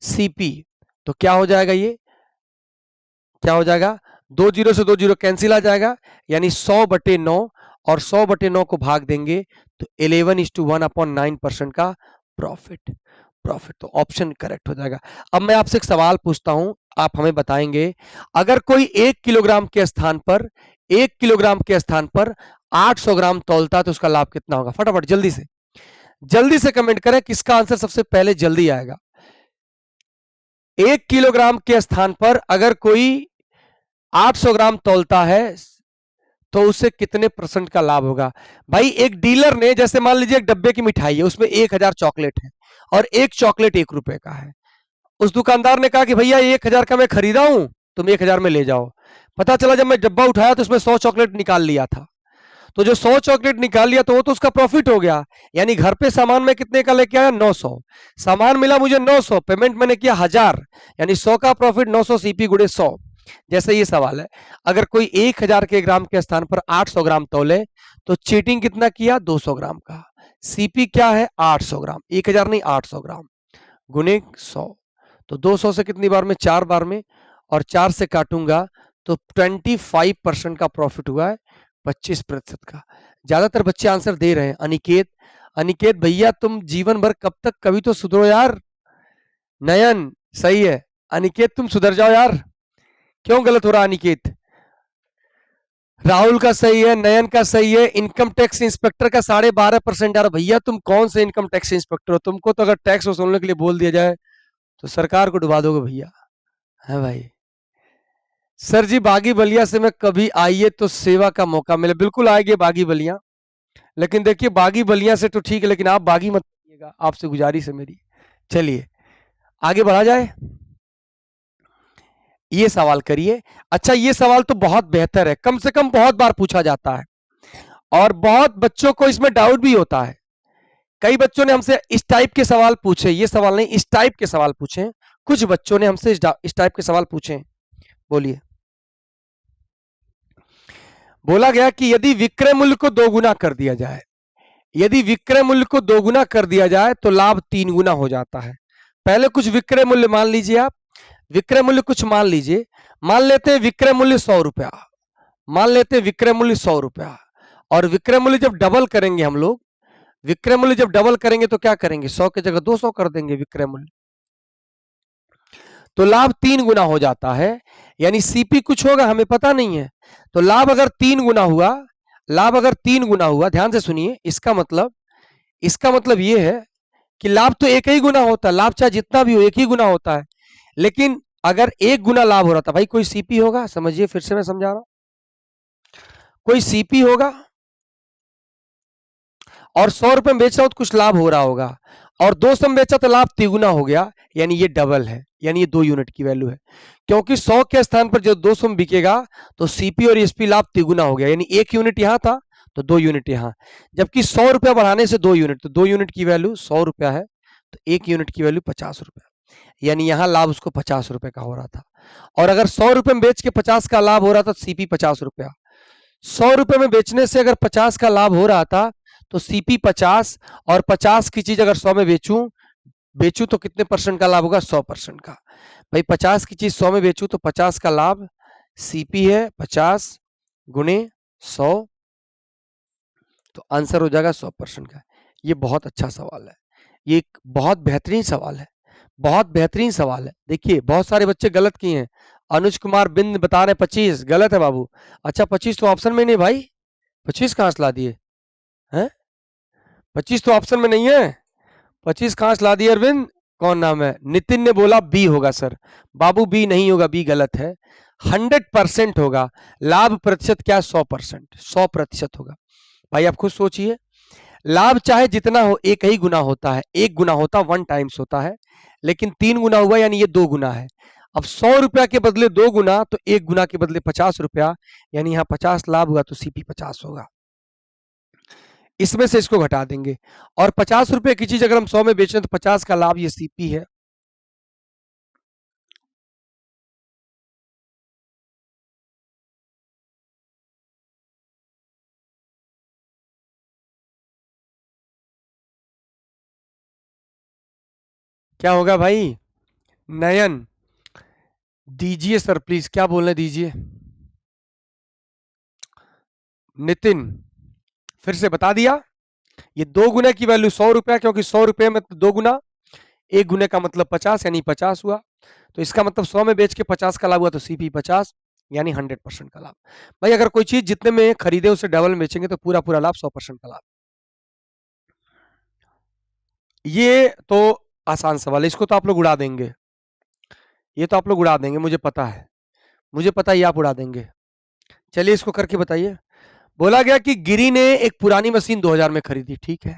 सीपी। तो क्या हो जाएगा, ये क्या हो जाएगा, 2 जीरो से 2 जीरो कैंसिल आ जाएगा, यानी 100/9, और 100/9 को भाग देंगे तो 11:1/9% का प्रॉफिट, प्रॉफिट। तो ऑप्शन करेक्ट हो जाएगा। अब मैं आपसे एक सवाल पूछता हूं, आप हमें बताएंगे, अगर कोई 1 किलोग्राम के स्थान पर, 1 किलोग्राम के स्थान पर 800 ग्राम तौलता तो उसका लाभ कितना होगा, फटाफट जल्दी से कमेंट करें, किसका आंसर सबसे पहले जल्दी आएगा। 1 किलोग्राम के स्थान पर अगर कोई 800 ग्राम तौलता है तो उसे कितने % का लाभ होगा? भाई एक डीलर ने, जैसे मान लीजिए एक डब्बे की मिठाई है, उसमें 1000 चॉकलेट है और एक चॉकलेट 1 रुपए का है। उस दुकानदार ने कहा कि भैया 1000 का मैं खरीदा हूं, तुम 1000 में ले जाओ। पता चला जब मैं डब्बा उठाया तो उसमें 100 चॉकलेट निकाल लिया था। तो जो 100 चॉकलेट निकाल लिया तो वो तो उसका प्रॉफिट हो गया। यानी घर पे सामान में कितने का लेके आया? 900। सामान मिला मुझे 900, पेमेंट मैंने किया 1000, यानी 100 का प्रॉफिट 900 सीपी गुड़े 100। जैसे ये सवाल है, अगर कोई 1000 के ग्राम के स्थान पर 800 ग्राम तौले तो चीटिंग कितना किया? 200 ग्राम का। सीपी क्या है? 800 ग्राम, 1000 नहीं 800 ग्राम गुने 100। तो 200 से कितनी बार में? 4 बार में, और 4 से काटूंगा तो 25% का प्रॉफिट हुआ है, 25% का। ज्यादातर बच्चे आंसर दे रहे हैं। अनिकेत, अनिकेत भैया तुम जीवन भर कब तक, कभी तो सुधरो यार। नयन सही है, अनिकेत तुम सुधर जाओ यार, क्यों गलत हो रहा अनिकेत? राहुल का सही है, नयन का सही है। इनकम टैक्स इंस्पेक्टर का 12.5%। यार भैया तुम कौन से इनकम टैक्स इंस्पेक्टर हो? तुमको तो अगर टैक्स वसूलने के लिए बोल दिया जाए तो सरकार को डुबा दोगे भैया, है भाई। सर जी बागी बलिया से मैं कभी आइए तो सेवा का मौका मिले, बिल्कुल आएंगे बागी बलिया। लेकिन देखिए बागी बलिया से तो ठीक है, लेकिन आप बागी मत करिएगा, आपसे गुजारिश है मेरी। चलिए आगे बढ़ा जाए, ये सवाल करिए। अच्छा ये सवाल तो बहुत बेहतर है, कम से कम बहुत बार पूछा जाता है और बहुत बच्चों को इसमें डाउट भी होता है। कई बच्चों ने हमसे इस टाइप के सवाल पूछे, ये सवाल नहीं, इस टाइप के सवाल पूछे। कुछ बच्चों ने हमसे इस टाइप के सवाल पूछे। बोलिए। बोला गया कि यदि विक्रय मूल्य को 2 गुना कर दिया जाए, यदि विक्रय मूल्य को 2 गुना कर दिया जाए तो लाभ 3 गुना हो जाता है। पहले कुछ विक्रय मूल्य मान लीजिए आप, विक्रय मूल्य कुछ मान लीजिए। मान लेते हैं विक्रय मूल्य 100 रुपया, मान लेते हैं विक्रय मूल्य 100 रुपया। और विक्रय मूल्य जब डबल करेंगे हम लोग, विक्रय मूल्य जब डबल करेंगे तो क्या करेंगे? 100 की जगह 200 कर देंगे विक्रय मूल्य, तो लाभ 3 गुना हो जाता है। यानी सीपी कुछ होगा हमें पता नहीं है, तो लाभ अगर 3 गुना हुआ, लाभ अगर 3 गुना हुआ, ध्यान से सुनिए, इसका मतलब यह है कि लाभ तो एक ही गुना होता है, लाभ चाहे जितना भी हो एक ही गुना होता है। लेकिन अगर 1 गुना लाभ हो रहा था, भाई कोई सीपी होगा, समझिए फिर से मैं समझा रहा हूं, कोई सीपी होगा और 100 रुपए में बेच रहा हूं तो कुछ लाभ हो रहा होगा, और 200 में बेचा तो लाभ 3 हो गया, यानी ये डबल है, यानी ये 2 यूनिट की वैल्यू है। क्योंकि 100 के स्थान पर जो 200 में बिकेगा तो सीपी और एसपी लाभ 3 हो गया, यानी 1 यूनिट यहां था तो 2 यूनिट यहां। जबकि 100 रुपया बढ़ाने से 2 यूनिट, तो 2 यूनिट की वैल्यू 100 रुपया है, तो 1 यूनिट की वैल्यू 50 रुपया, यानी यहां लाभ उसको 50 रुपए का हो रहा था। और अगर 100 रुपए में बेच के 50 का लाभ हो रहा था, सीपी 50 रुपया। 100 रुपए में बेचने से अगर 50 का लाभ हो रहा था तो सीपी 50, और 50 की चीज अगर 100 में बेचूं बेचूं तो कितने % का लाभ होगा? 100% का। भाई 50 की चीज 100 में बेचूं तो 50 का लाभ, सीपी है 50 गुणे 100, तो आंसर हो जाएगा 100% का। ये बहुत अच्छा सवाल है, ये एक बहुत बेहतरीन सवाल है, बहुत बेहतरीन सवाल है। देखिए बहुत सारे बच्चे गलत किए हैं। अनुज कुमार बिंद बता रहे 25, गलत है बाबू। अच्छा 25 तो ऑप्शन में नहीं भाई, 25 कहां से ला दिए हैं? 25 तो ऑप्शन में नहीं है, 25 कहां से ला दिए अरविंद? कौन नाम है? नितिन ने बोला बी होगा सर। बाबू बी नहीं होगा, बी गलत है, 100% होगा। लाभ प्रतिशत क्या? 100%, 100% होगा। भाई आप खुद सोचिए, लाभ चाहे जितना हो एक ही गुना होता है, एक गुना होता 1 टाइम्स होता है, लेकिन 3 गुना हुआ यानी ये 2 गुना है। अब 100 रुपया के बदले 2 गुना, तो 1 गुना के बदले 50 रुपया, यानी यहाँ 50 लाभ हुआ तो सीपी 50 होगा। इसमें से इसको घटा देंगे, और 50 रुपए की चीज अगर हम 100 में बेच रहे हैं तो 50 का लाभ, ये सीपी है। क्या होगा भाई? नयन दीजिए सर प्लीज, क्या बोलना दीजिए। नितिन फिर से बता दिया, ये 2 गुना की वैल्यू 100 रुपया, क्योंकि 100 रुपये में 2 गुना, 1 गुने का मतलब 50, यानी 50 हुआ। तो इसका मतलब 100 में बेच के 50 का लाभ हुआ तो सीपी 50, यानी 100% का लाभ। भाई अगर कोई चीज जितने में खरीदे उसे डबल में बेचेंगे तो पूरा पूरा लाभ 100% का लाभ। ये तो आसान सवाल है, इसको तो आप लोग उड़ा देंगे, ये तो आप लोग उड़ा देंगे मुझे पता है। मुझे पता है ये आप उड़ा देंगे। चलिए इसको करके बताइए। बोला गया कि गिरी ने एक पुरानी मशीन 2000 में खरीदी, ठीक है,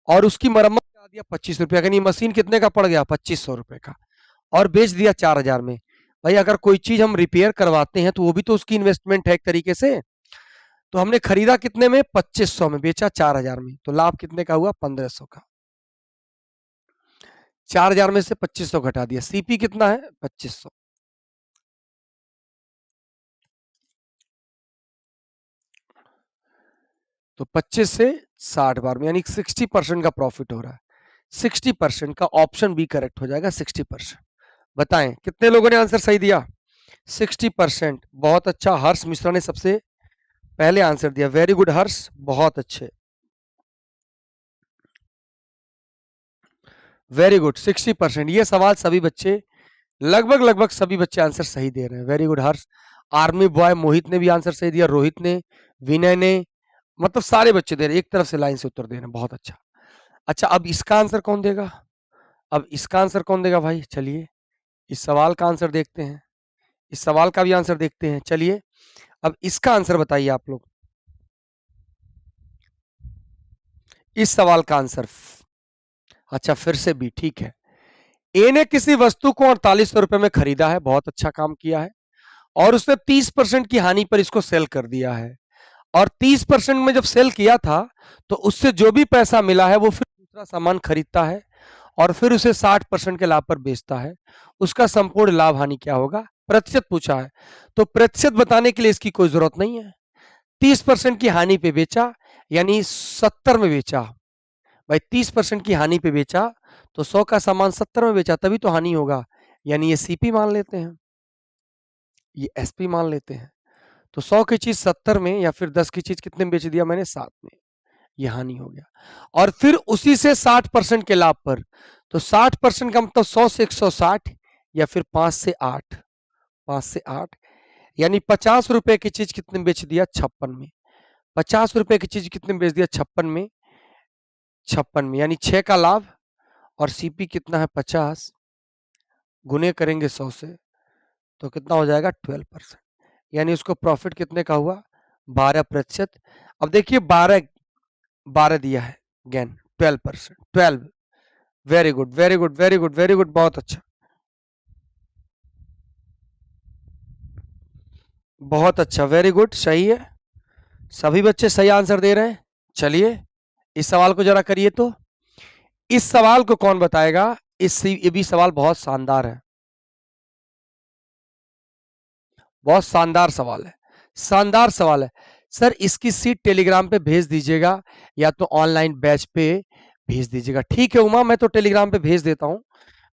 और उसकी मरम्मत करा दिया 25 रुपया, यानी मशीन कितने का पड़ गया, 2500 रुपए का, और बेच दिया 4000 में। भाई अगर कोई चीज हम रिपेयर करवाते हैं तो वो भी तो उसकी इन्वेस्टमेंट है एक तरीके से। तो हमने खरीदा कितने में, 2500 में, बेचा 4000 में, तो लाभ कितने का हुआ, 1500 का। 4000 में से 2500 घटा दिया, सीपी कितना है, 2500। तो 25 से 60 बार में, यानी 60% का प्रॉफिट हो रहा है। 60% का ऑप्शन बी करेक्ट हो जाएगा, 60%। बताएं कितने लोगों ने आंसर सही दिया, 60%। बहुत अच्छा, हर्ष मिश्रा ने सबसे पहले आंसर दिया, वेरी गुड हर्ष, बहुत अच्छे, वेरी गुड, 60%। ये सवाल सभी बच्चे, लगभग सभी बच्चे आंसर सही दे रहे हैं, वेरी गुड हर्ष। आर्मी बॉय मोहित ने भी आंसर सही दिया, रोहित ने, विनय ने, मतलब सारे बच्चे दे रहे, एक तरफ से लाइन से उत्तर दे रहे हैं, बहुत अच्छा। अच्छा अब इसका आंसर कौन देगा, अब इसका आंसर कौन देगा भाई, चलिए इस सवाल का आंसर देखते हैं, इस सवाल का भी आंसर देखते हैं। चलिए अब इसका आंसर बताइए आप लोग, इस सवाल का आंसर। अच्छा फिर से बी, ठीक है। ए ने किसी वस्तु को 4800 रुपए में खरीदा है, बहुत अच्छा काम किया है, और उसने 30% की हानि पर इसको सेल कर दिया है, और 30% में जब सेल किया था तो उससे जो भी पैसा मिला है वो फिर दूसरा सामान खरीदता है और फिर उसे 60% के लाभ पर बेचता है। उसका संपूर्ण लाभ हानि क्या होगा, प्रतिशत पूछा है, तो प्रतिशत बताने के लिए इसकी कोई जरूरत नहीं है। 30% की हानि पे बेचा, यानी 70 में बेचा, भाई 30% की हानि पे बेचा तो 100 का सामान 70 में बेचा, तभी तो हानि होगा, यानी ये सीपी मान लेते हैं, ये एसपी मान लेते हैं। तो 100 की चीज 70 में, या फिर 10 की चीज कितने में बेच दिया मैंने, 7 में, ये हानि हो गया। और फिर उसी से 60% के लाभ पर, तो 60% का मतलब 100 से 160, या फिर 5 से 8, 5 से 8, यानी 50 रुपए की चीज कितने में बेच दिया, 56 में। 50 रुपए की चीज कितने में बेच दिया, 56 में, 56 में, यानी 6 का लाभ, और सीपी कितना है 50, गुने करेंगे 100 से तो कितना हो जाएगा 12%, यानी उसको प्रॉफिट कितने का हुआ, 12%। अब देखिए 12 दिया है gain, 12%, 12, very good very good very good very good, बहुत अच्छा, बहुत अच्छा, वेरी गुड, सही है, सभी बच्चे सही आंसर दे रहे हैं। चलिए इस सवाल को जरा करिए, तो इस सवाल को कौन बताएगा, ये भी सवाल बहुत शानदार है, बहुत शानदार सवाल है, शानदार सवाल है। सर इसकी सीट टेलीग्राम पे भेज दीजिएगा या तो ऑनलाइन बैच पे भेज दीजिएगा। ठीक है उमा, मैं तो टेलीग्राम पे भेज देता हूं,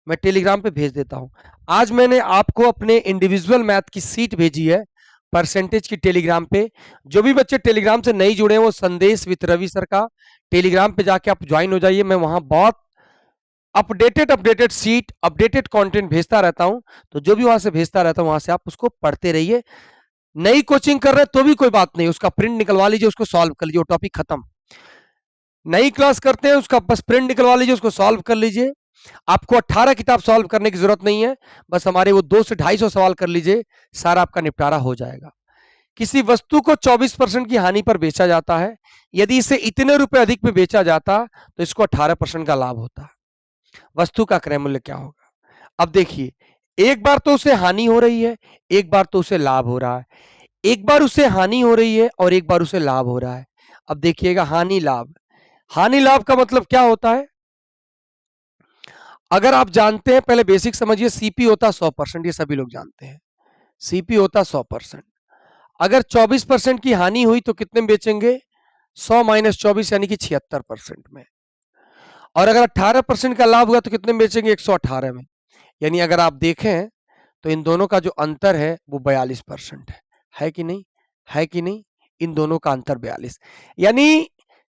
मैं टेलीग्राम पे भेज देता हूं। आज मैंने आपको अपने इंडिविजुअल मैथ की सीट भेजी है परसेंटेज की टेलीग्राम पे। जो भी बच्चे टेलीग्राम से नहीं जुड़े हैं वो संदेश विद रवि सर का टेलीग्राम पे जाके आप ज्वाइन हो जाइए। मैं वहां बहुत अपडेटेड सीट, अपडेटेड कंटेंट भेजता रहता हूं, तो जो भी वहां से भेजता रहता हूं वहां से आप उसको पढ़ते रहिए। नई कोचिंग कर रहे हैं तो भी कोई बात नहीं, उसका प्रिंट निकलवा लीजिए, उसको सॉल्व कर लीजिए, वो टॉपिक खत्म। नई क्लास करते हैं उसका बस प्रिंट निकलवा लीजिए, उसको सॉल्व कर लीजिए। आपको 18 किताब सॉल्व करने की जरूरत नहीं है, बस हमारे वो 200 से 250 सवाल कर लीजिए, सारा आपका निपटारा हो जाएगा। किसी वस्तु को 24% की हानि पर बेचा जाता है, यदि इसे इतने रुपए अधिक में बेचा जाता तो इसको 18% का लाभ होता। वस्तु का क्रय मूल्य क्या होगा। अब देखिए एक बार तो उसे हानि हो रही है, एक बार तो उसे लाभ हो रहा है, एक बार उसे हानि हो रही है और एक बार उसे लाभ हो रहा है। अब देखिएगा हानि लाभ, हानि लाभ का मतलब क्या होता है, अगर आप जानते हैं, पहले बेसिक समझिए, सीपी होता 100%, ये सभी लोग जानते हैं, सीपी होता 100%। अगर 24% की हानि हुई तो कितने में बेचेंगे, 100 माइनस 24 यानी कि 76% में। और अगर 18% का लाभ हुआ तो कितने में बेचेंगे, 118 में। यानी अगर आप देखें तो इन दोनों का जो अंतर है वो 42% है कि नहीं, है कि नहीं, इन दोनों का अंतर 42, यानी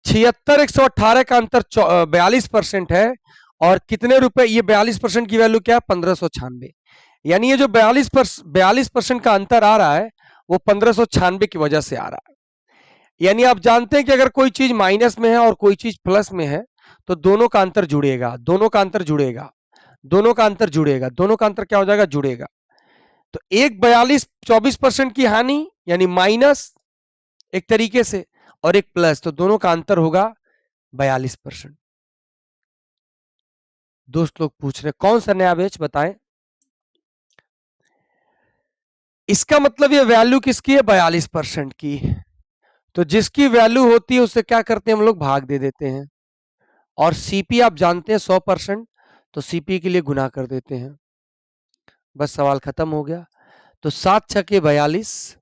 76 118 का अंतर 42% है। और कितने रुपए, ये 42% की वैल्यू क्या है, 1596, यानी ये जो 42% का अंतर आ रहा है वो 1596 की वजह से आ रहा है। यानी आप जानते हैं कि अगर कोई चीज माइनस में है और कोई चीज प्लस में है तो दोनों का अंतर जुड़ेगा, दोनों का अंतर जुड़ेगा, दोनों का अंतर जुड़ेगा, दोनों का अंतर क्या हो जाएगा, जुड़ेगा। तो एक 42-24% की हानि यानी माइनस एक तरीके से, और एक प्लस, तो दोनों का अंतर होगा 42%। दोस्त लोग पूछ रहे कौन सा नया बैच बताएं। इसका मतलब ये वैल्यू किसकी है? 42% की। तो जिसकी वैल्यू होती है उससे क्या करते हैं हम लोग? भाग दे देते हैं। और सीपी आप जानते हैं 100%, तो सीपी के लिए गुना कर देते हैं। बस सवाल खत्म हो गया। तो 7 छके 42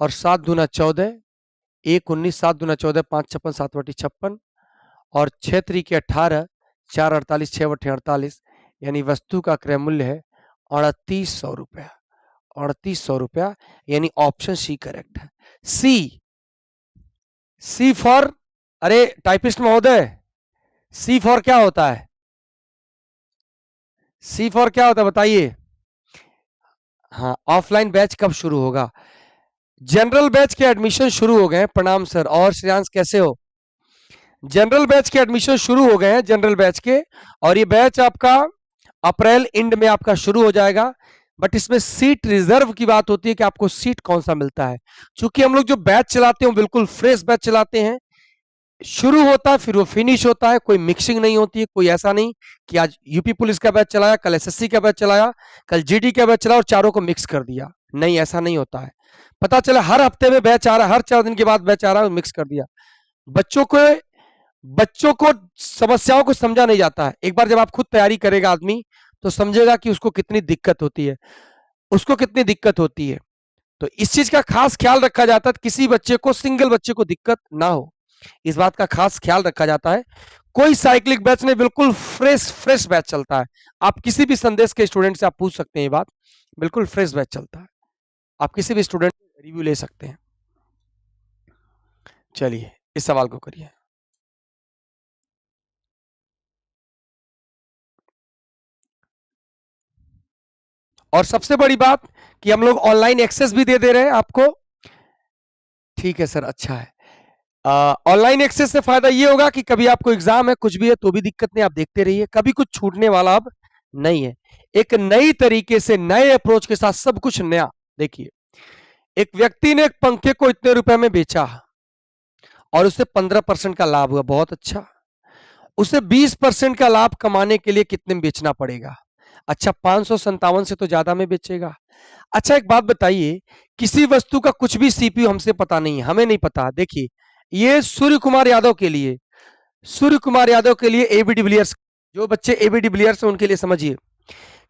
और 7 दूना 14, 1 19, 7 दूना 14, 5 56, 7 बटी 56 और 6 त्रिके 18, 4 48, 6 बटे 48, यानी वस्तु का क्रय मूल्य है 3800 रुपया। 3800 रुपया, यानी ऑप्शन सी करेक्ट है। सी फॉर, अरे टाइपिस्ट महोदय, सी फॉर क्या होता है? सी फॉर क्या होता है बताइए? हाँ, ऑफलाइन बैच कब शुरू होगा? जनरल बैच के एडमिशन शुरू हो गए हैं। प्रणाम सर। और श्रेयांश कैसे हो? जनरल बैच के एडमिशन शुरू हो गए हैं, जनरल बैच के, और ये बैच आपका अप्रैल एंड में आपका शुरू हो जाएगा। बट इसमें सीट रिजर्व की बात होती है कि आपको सीट कौन सा मिलता है। चूंकि हम लोग जो बैच चलाते हैं बिल्कुल फ्रेश बैच चलाते हैं, शुरू होता है फिर वो फिनिश होता है, कोई मिक्सिंग नहीं होती है। कोई ऐसा नहीं कि आज यूपी पुलिस का बैच चलाया, कल एसएससी का बैच चलाया, कल जीडी का बैच चलाया और चारों को मिक्स कर दिया। नहीं, ऐसा नहीं होता है। पता चला हर हफ्ते में बैच आ रहा है, हर 4 दिन के बाद बैच आ रहा है, मिक्स कर दिया। बच्चों को बच्चों को समस्याओं को समझा नहीं जाता है। एक बार जब आप खुद तैयारी करेगा आदमी तो समझेगा कि उसको कितनी दिक्कत होती है, उसको कितनी दिक्कत होती है। तो इस चीज का खास ख्याल रखा जाता है, किसी बच्चे को, सिंगल बच्चे को दिक्कत ना हो, इस बात का खास ख्याल रखा जाता है। कोई साइक्लिक बैच नहीं, बिल्कुल फ्रेश फ्रेश बैच चलता है। आप किसी भी संदेश के स्टूडेंट से आप पूछ सकते हैं ये बात, बिल्कुल फ्रेश बैच चलता है। आप किसी भी स्टूडेंट से रिव्यू ले सकते हैं। चलिए इस सवाल को करिए। और सबसे बड़ी बात कि हम लोग ऑनलाइन एक्सेस भी दे रहे हैं आपको। ठीक है सर, अच्छा है। ऑनलाइन एक्सेस से फायदा ये होगा कि कभी आपको एग्जाम है, कुछ भी है, तो भी दिक्कत नहीं, आप देखते रहिए, कभी कुछ छूटने वाला अब नहीं है। एक नई तरीके से, नए अप्रोच के साथ, सब कुछ नया। देखिए, एक व्यक्ति ने एक पंखे को इतने रुपए में बेचा और उसे 15% का लाभ हुआ, बहुत अच्छा। उसे 20% का लाभ कमाने के लिए कितने में बेचना पड़ेगा? अच्छा, 557 से तो ज्यादा में बेचेगा। अच्छा एक बात बताइए, किसी वस्तु का कुछ भी सीपीयू हमसे पता नहीं है, हमें नहीं पता। देखिए, ये सूर्य कुमार यादव के लिए, सूर्य कुमार यादव के लिए, एबी डिविलियर्स, जो बच्चे एबी डिविलियर्स हैं उनके लिए समझिए,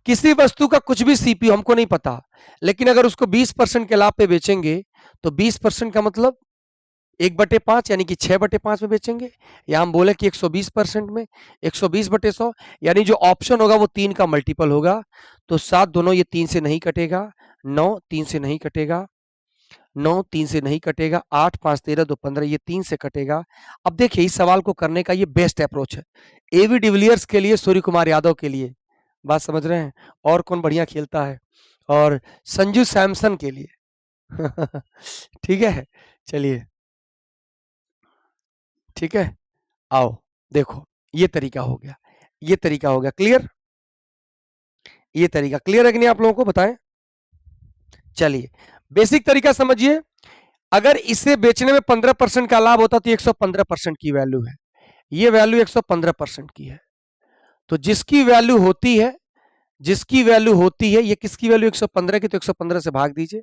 किसी वस्तु का कुछ भी सीपीयू हमको नहीं पता, लेकिन अगर उसको 20% के लाभ पे बेचेंगे तो 20% का मतलब 1/5 यानी कि 6/5 में बेचेंगे, या हम बोले कि 120% में 120/100, यानी जो ऑप्शन होगा वो 3 का मल्टीपल होगा। तो 7 दोनों, ये 3 से नहीं कटेगा, 9 3 से नहीं कटेगा, 9 3 से नहीं कटेगा, 8 5 13 2 15, ये 3 से कटेगा। अब देखिए, इस सवाल को करने का ये बेस्ट अप्रोच है एवी डिविलियर्स के लिए, सूर्य कुमार यादव के लिए, बात समझ रहे हैं? और कौन बढ़िया खेलता है? और संजू सैमसन के लिए। ठीक है, चलिए, ठीक है, आओ देखो, ये तरीका हो गया, ये तरीका हो गया क्लियर। ये तरीका क्लियर है कि नहीं आप लोगों को? बताएं। चलिए, बेसिक तरीका समझिए। अगर इसे बेचने में 15% का लाभ होता तो 115% की वैल्यू है, ये वैल्यू 115% की है। तो जिसकी वैल्यू होती है, जिसकी वैल्यू होती है, ये किसकी वैल्यू 115 की, तो 115 से भाग दीजिए,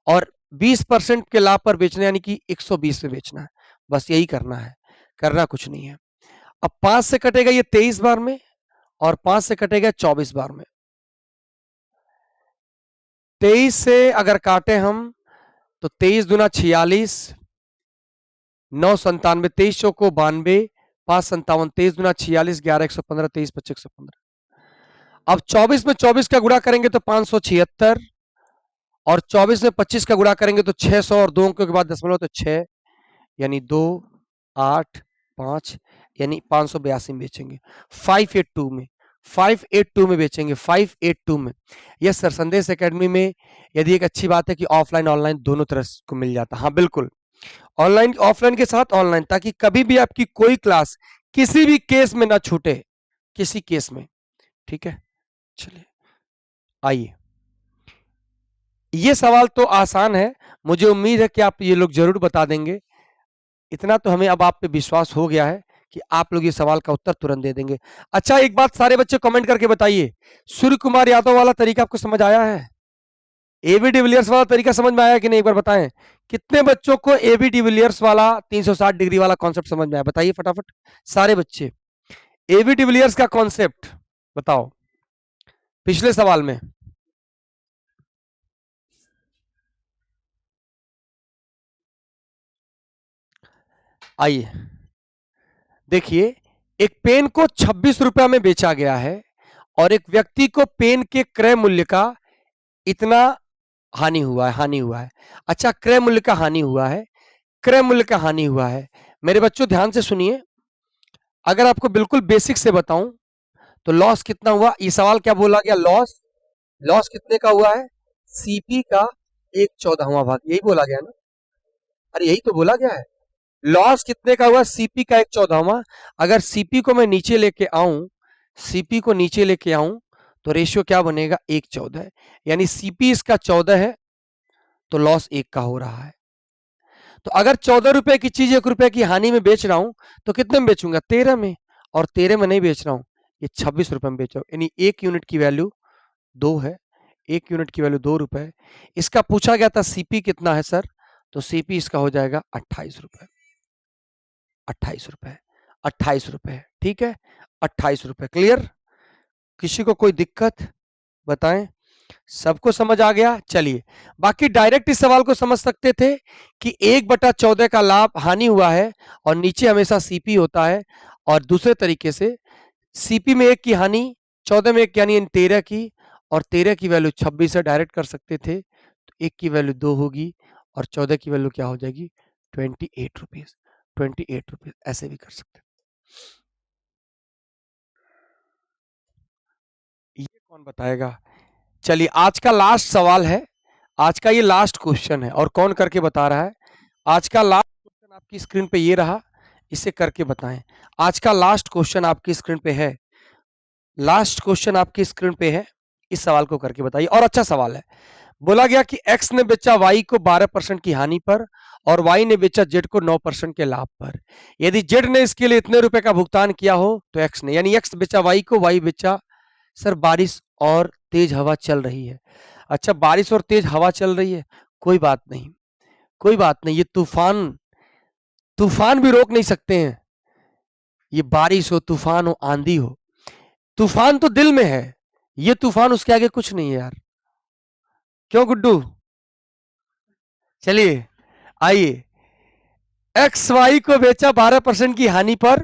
और 20% के लाभ पर बेचना यानी कि 120 पे बेचना है। बस यही करना है, करना कुछ नहीं है। अब 5 से कटेगा ये 23 बार में, और 5 से कटेगा 24 बार में। 23 से अगर काटे हम तो 23 दूना 46, 9 97, 23 चौको 92, 5 57, 23 दूना 46, 11 115, 23 25 115। अब 24 में 24 का गुणा करेंगे तो 576, और 24 में 25 का गुणा करेंगे तो 600, और 2 अंकों के बाद दशमलव तो 6, यानी 2 8 5, यानी 582 में बेचेंगे। 582 में, 582 में बेचेंगे, 582 में। यस सर, संदेश एकेडमी में यदि एक अच्छी बात है कि ऑफलाइन ऑनलाइन दोनों तरह को मिल जाता। हाँ बिल्कुल, ऑनलाइन ऑफलाइन के साथ ऑनलाइन, ताकि कभी भी आपकी कोई क्लास किसी भी केस में ना छूटे, किसी केस में। ठीक है, चलिए आइए, ये सवाल तो आसान है, मुझे उम्मीद है कि आप ये लोग जरूर बता देंगे। इतना तो हमें अब आप पे विश्वास हो गया है कि आप लोग ये सवाल का उत्तर तुरंत दे देंगे। अच्छा, एक बात सारे बच्चे कमेंट करके बताइए, सूर्य कुमार यादव वाला तरीका आपको समझ आया है? एबी डिविलियर्स वाला तरीका समझ में आया कि नहीं, एक बार बताएं। कितने बच्चों को एबी डिविलियर्स वाला 360 डिग्री वाला कॉन्सेप्ट समझ में आया? बताइए फटाफट सारे बच्चे। एबी डिविलियर्स का कॉन्सेप्ट बताओ पिछले सवाल में। आइए देखिए, एक पेन को 26 रुपया में बेचा गया है और एक व्यक्ति को पेन के क्रय मूल्य का इतना हानि हुआ है। अच्छा, क्रय मूल्य का हानि हुआ है, क्रय मूल्य का हानि हुआ है। मेरे बच्चों ध्यान से सुनिए, अगर आपको बिल्कुल बेसिक से बताऊं तो लॉस कितना हुआ, ये सवाल क्या बोला गया, लॉस, लॉस कितने का हुआ है? सीपी का 1/14वां भाग, यही बोला गया ना? अरे यही तो बोला गया है, लॉस कितने का हुआ? सीपी का 1/14वां। अगर सीपी को मैं नीचे लेके आऊं, सीपी को नीचे लेके आऊं तो रेशियो क्या बनेगा? 1/14, यानी सीपी इसका 14 है तो लॉस 1 का हो रहा है। तो अगर 14 रुपए की चीज 1 रुपए की हानि में बेच रहा हूं तो कितने में बेचूंगा? 13 में, और 13 में नहीं बेच रहा हूं, ये 26 रुपए में बेच रहा हूं, यानी 1 यूनिट की वैल्यू 2 है, 1 यूनिट की वैल्यू 2 रुपए। इसका पूछा गया था सीपी कितना है सर, तो सीपी इसका हो जाएगा 28 रुपए, 28 रुपए, 28 रुपए, ठीक है, 28 रुपए। क्लियर? किसी को कोई दिक्कत बताएं? सबको समझ आ गया? चलिए, बाकी डायरेक्ट इस सवाल को समझ सकते थे कि 1/14 का लाभ हानि हुआ है और नीचे हमेशा सीपी होता है, और दूसरे तरीके से सीपी में 1 की हानि, 14 में 1 की हानि, 13 की, और 13 की वैल्यू 26 से डायरेक्ट कर सकते थे, तो 1 की वैल्यू 2 होगी और 14 की वैल्यू क्या हो जाएगी? 28 रुपीज, 28 रुपीज, ऐसे भी कर सकते। ये कौन बताएगा? चलिए, आज का लास्ट सवाल है, आज का ये लास्ट क्वेश्चन है, और कौन करके बता रहा है? आज का लास्ट क्वेश्चन आपकी स्क्रीन पे ये रहा, इसे करके बताएं। आज का लास्ट क्वेश्चन आपकी स्क्रीन पे है, लास्ट क्वेश्चन आपकी स्क्रीन पे है, इस सवाल को करके बताइए। और अच्छा सवाल है, बोला गया कि एक्स ने बेचा वाई को 12% की हानि पर और वाई ने बेचा जेड को 9% के लाभ पर। यदि जेड ने इसके लिए इतने रुपए का भुगतान किया हो तो एक्स ने, यानी एक्स बेचा वाई को, वाई बेचा, सर बारिश और तेज हवा चल रही है। अच्छा, बारिश और तेज हवा चल रही है, कोई बात नहीं, कोई बात नहीं, ये तूफान, तूफान भी रोक नहीं सकते हैं, ये बारिश हो, तूफान हो, आंधी हो, तूफान तो दिल में है, ये तूफान उसके आगे कुछ नहीं है यार। क्यों गुड्डू? चलिए आइए, एक्स वाई को बेचा 12% की हानि पर,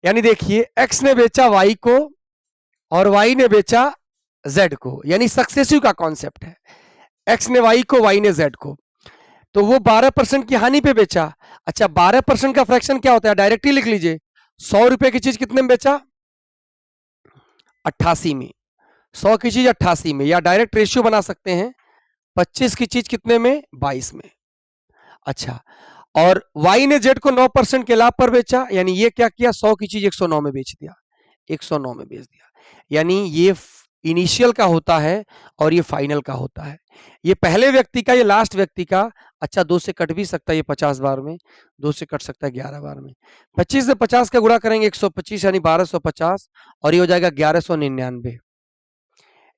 यानी देखिए एक्स ने बेचा वाई को और वाई ने बेचा जेड को, यानी सक्सेसिव का कॉन्सेप्ट है, एक्स ने वाई को, वाई ने जेड को, तो वो 12% की हानि पे बेचा। अच्छा, 12% का फ्रैक्शन क्या होता है? डायरेक्ट ही लिख लीजिए, 100 रुपए की चीज कितने में बेचा? 88 में, 100 की चीज 88 में, या डायरेक्ट रेशियो बना सकते हैं, 25 की चीज कितने में? 22 में। अच्छा, और वाई ने जेड को 9% के लाभ पर बेचा, यानी ये क्या किया? 100 की चीज 109 में बेच दिया, 109 में बेच दिया, यानी ये इनिशियल का होता है और ये फाइनल का होता है, ये पहले व्यक्ति का, ये लास्ट व्यक्ति का। अच्छा, 2 से कट भी सकता है ये 50 बार में, 2 से कट सकता है 11 बार में, 25 से 50 का गुणा करेंगे 125, यानी 1250, और ये हो जाएगा 1199।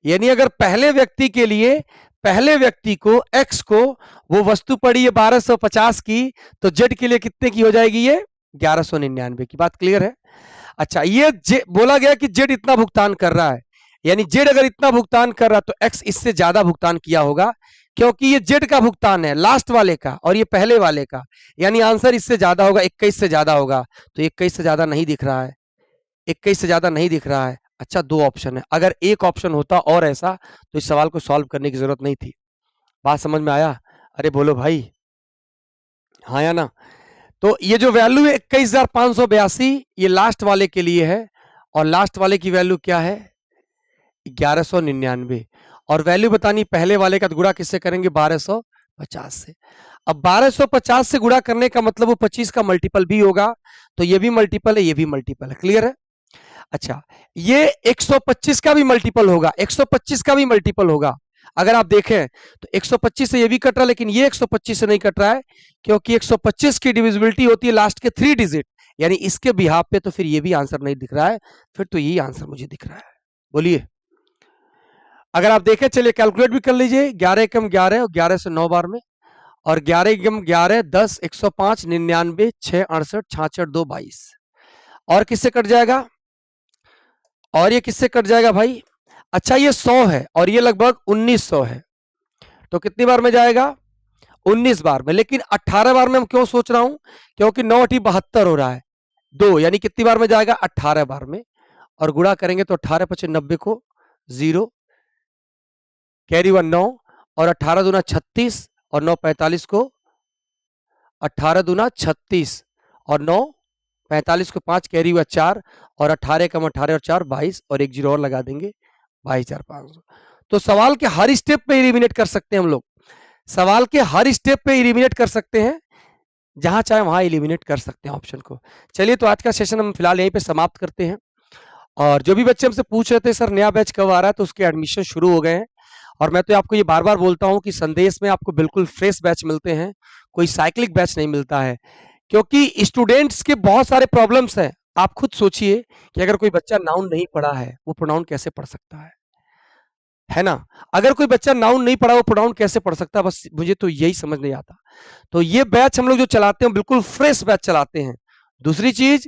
यानी अगर पहले व्यक्ति के लिए, पहले व्यक्ति को, एक्स को, वो वस्तु पड़ी है 1250 की, तो जेड के लिए कितने की हो जाएगी? ये 1199 की। बात क्लियर है? अच्छा, ये बोला गया कि जेड इतना भुगतान कर रहा है, यानी जेड अगर इतना भुगतान कर रहा है तो एक्स इससे ज्यादा भुगतान किया होगा, क्योंकि ये जेड का भुगतान है, लास्ट वाले का, और ये पहले वाले का, यानी आंसर इससे ज्यादा होगा, 21 से ज्यादा होगा, तो 21 से ज्यादा नहीं दिख रहा है, 21 से ज्यादा नहीं दिख रहा है। अच्छा, 2 ऑप्शन है, अगर एक ऑप्शन होता और ऐसा तो इस सवाल को सॉल्व करने की जरूरत नहीं थी। बात समझ में आया? अरे बोलो भाई, हाँ या ना? तो ये जो वैल्यू है 21,582, ये लास्ट वाले के लिए है, और लास्ट वाले की वैल्यू क्या है? 1199, और वैल्यू बतानी पहले वाले का, तो गुणा किससे करेंगे? 1250 से। अब 1250 से गुणा करने का मतलब वो 25 का मल्टीपल भी होगा, तो ये भी मल्टीपल है, ये भी मल्टीपल है। क्लियर है? अच्छा, ये 125 का भी मल्टीपल होगा, 125 का भी मल्टीपल होगा, अगर आप देखें तो 125 से ये भी कट रहा है, लेकिन ये 125 से नहीं कट रहा है, क्योंकि 125 की डिविजिबिलिटी होती है लास्ट के 3 डिजिट, यानी इसके बिहाफ पे तो फिर ये भी आंसर नहीं दिख रहा है, फिर तो यही आंसर मुझे दिख रहा है। बोलिए, अगर आप देखें, चलिए कैलकुलेट भी कर लीजिए, 11 एकम 11 और 11 से 9 बार में, और 11 एकम 11 10 105 99 6 68 66 2 22, और किससे कट जाएगा, और ये किससे कट जाएगा भाई, अच्छा ये 100 है और ये लगभग 1900 है, तो कितनी बार में जाएगा, 19 बार में। लेकिन 18 बार में हम क्यों सोच रहा हूं, क्योंकि 9 अठी 72 हो रहा है, 2 यानी कितनी बार में जाएगा, 18 बार में, और गुणा करेंगे तो 18 पचे 90 को 0, कैरी 1 9, और 18 दूना 36 और 9 45 को, 18 दूना 36 और 9 45 को 5, कैरी हुआ 4, और 18 कम 18 और 4 22, और एक जीरो और लगा देंगे, 22,500। तो सवाल के हर स्टेप पे एलिमिनेट कर सकते हैं हम लोग, सवाल के हर स्टेप पे एलिमिनेट कर सकते हैं, जहां चाहे वहां एलिमिनेट कर सकते हैं ऑप्शन को। चलिए, तो आज का सेशन हम फिलहाल यहीं पे समाप्त करते हैं, और जो भी बच्चे हमसे पूछ रहे थे सर नया बैच कब आ रहा है, तो उसके एडमिशन शुरू हो गए हैं, और मैं तो आपको ये बार बार बोलता हूं कि संदेश में आपको बिल्कुल फ्रेश बैच मिलते हैं, कोई साइक्लिक बैच नहीं मिलता है, क्योंकि स्टूडेंट्स के बहुत सारे प्रॉब्लम्स हैं। आप खुद सोचिए कि अगर कोई बच्चा नाउन नहीं पढ़ा है, वो प्रोनाउन कैसे पढ़ सकता है ना। अगर कोई बच्चा नाउन नहीं पढ़ा, वो प्रोनाउन कैसे पढ़ सकता है, बस मुझे तो यही समझ नहीं आता। तो ये बैच हम लोग जो चलाते हैं बिल्कुल फ्रेश बैच चलाते हैं। दूसरी चीज,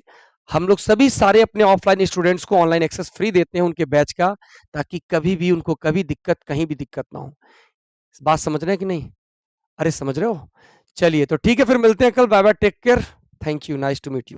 हम लोग सभी सारे अपने ऑफलाइन स्टूडेंट्स को ऑनलाइन एक्सेस फ्री देते हैं उनके बैच का, ताकि कभी भी उनको कभी दिक्कत, कहीं भी दिक्कत ना हो। बात समझ रहे हैं कि नहीं, अरे समझ रहे हो। चलिए, तो ठीक है, फिर मिलते हैं कल, bye bye, take care, thank you, nice to meet you.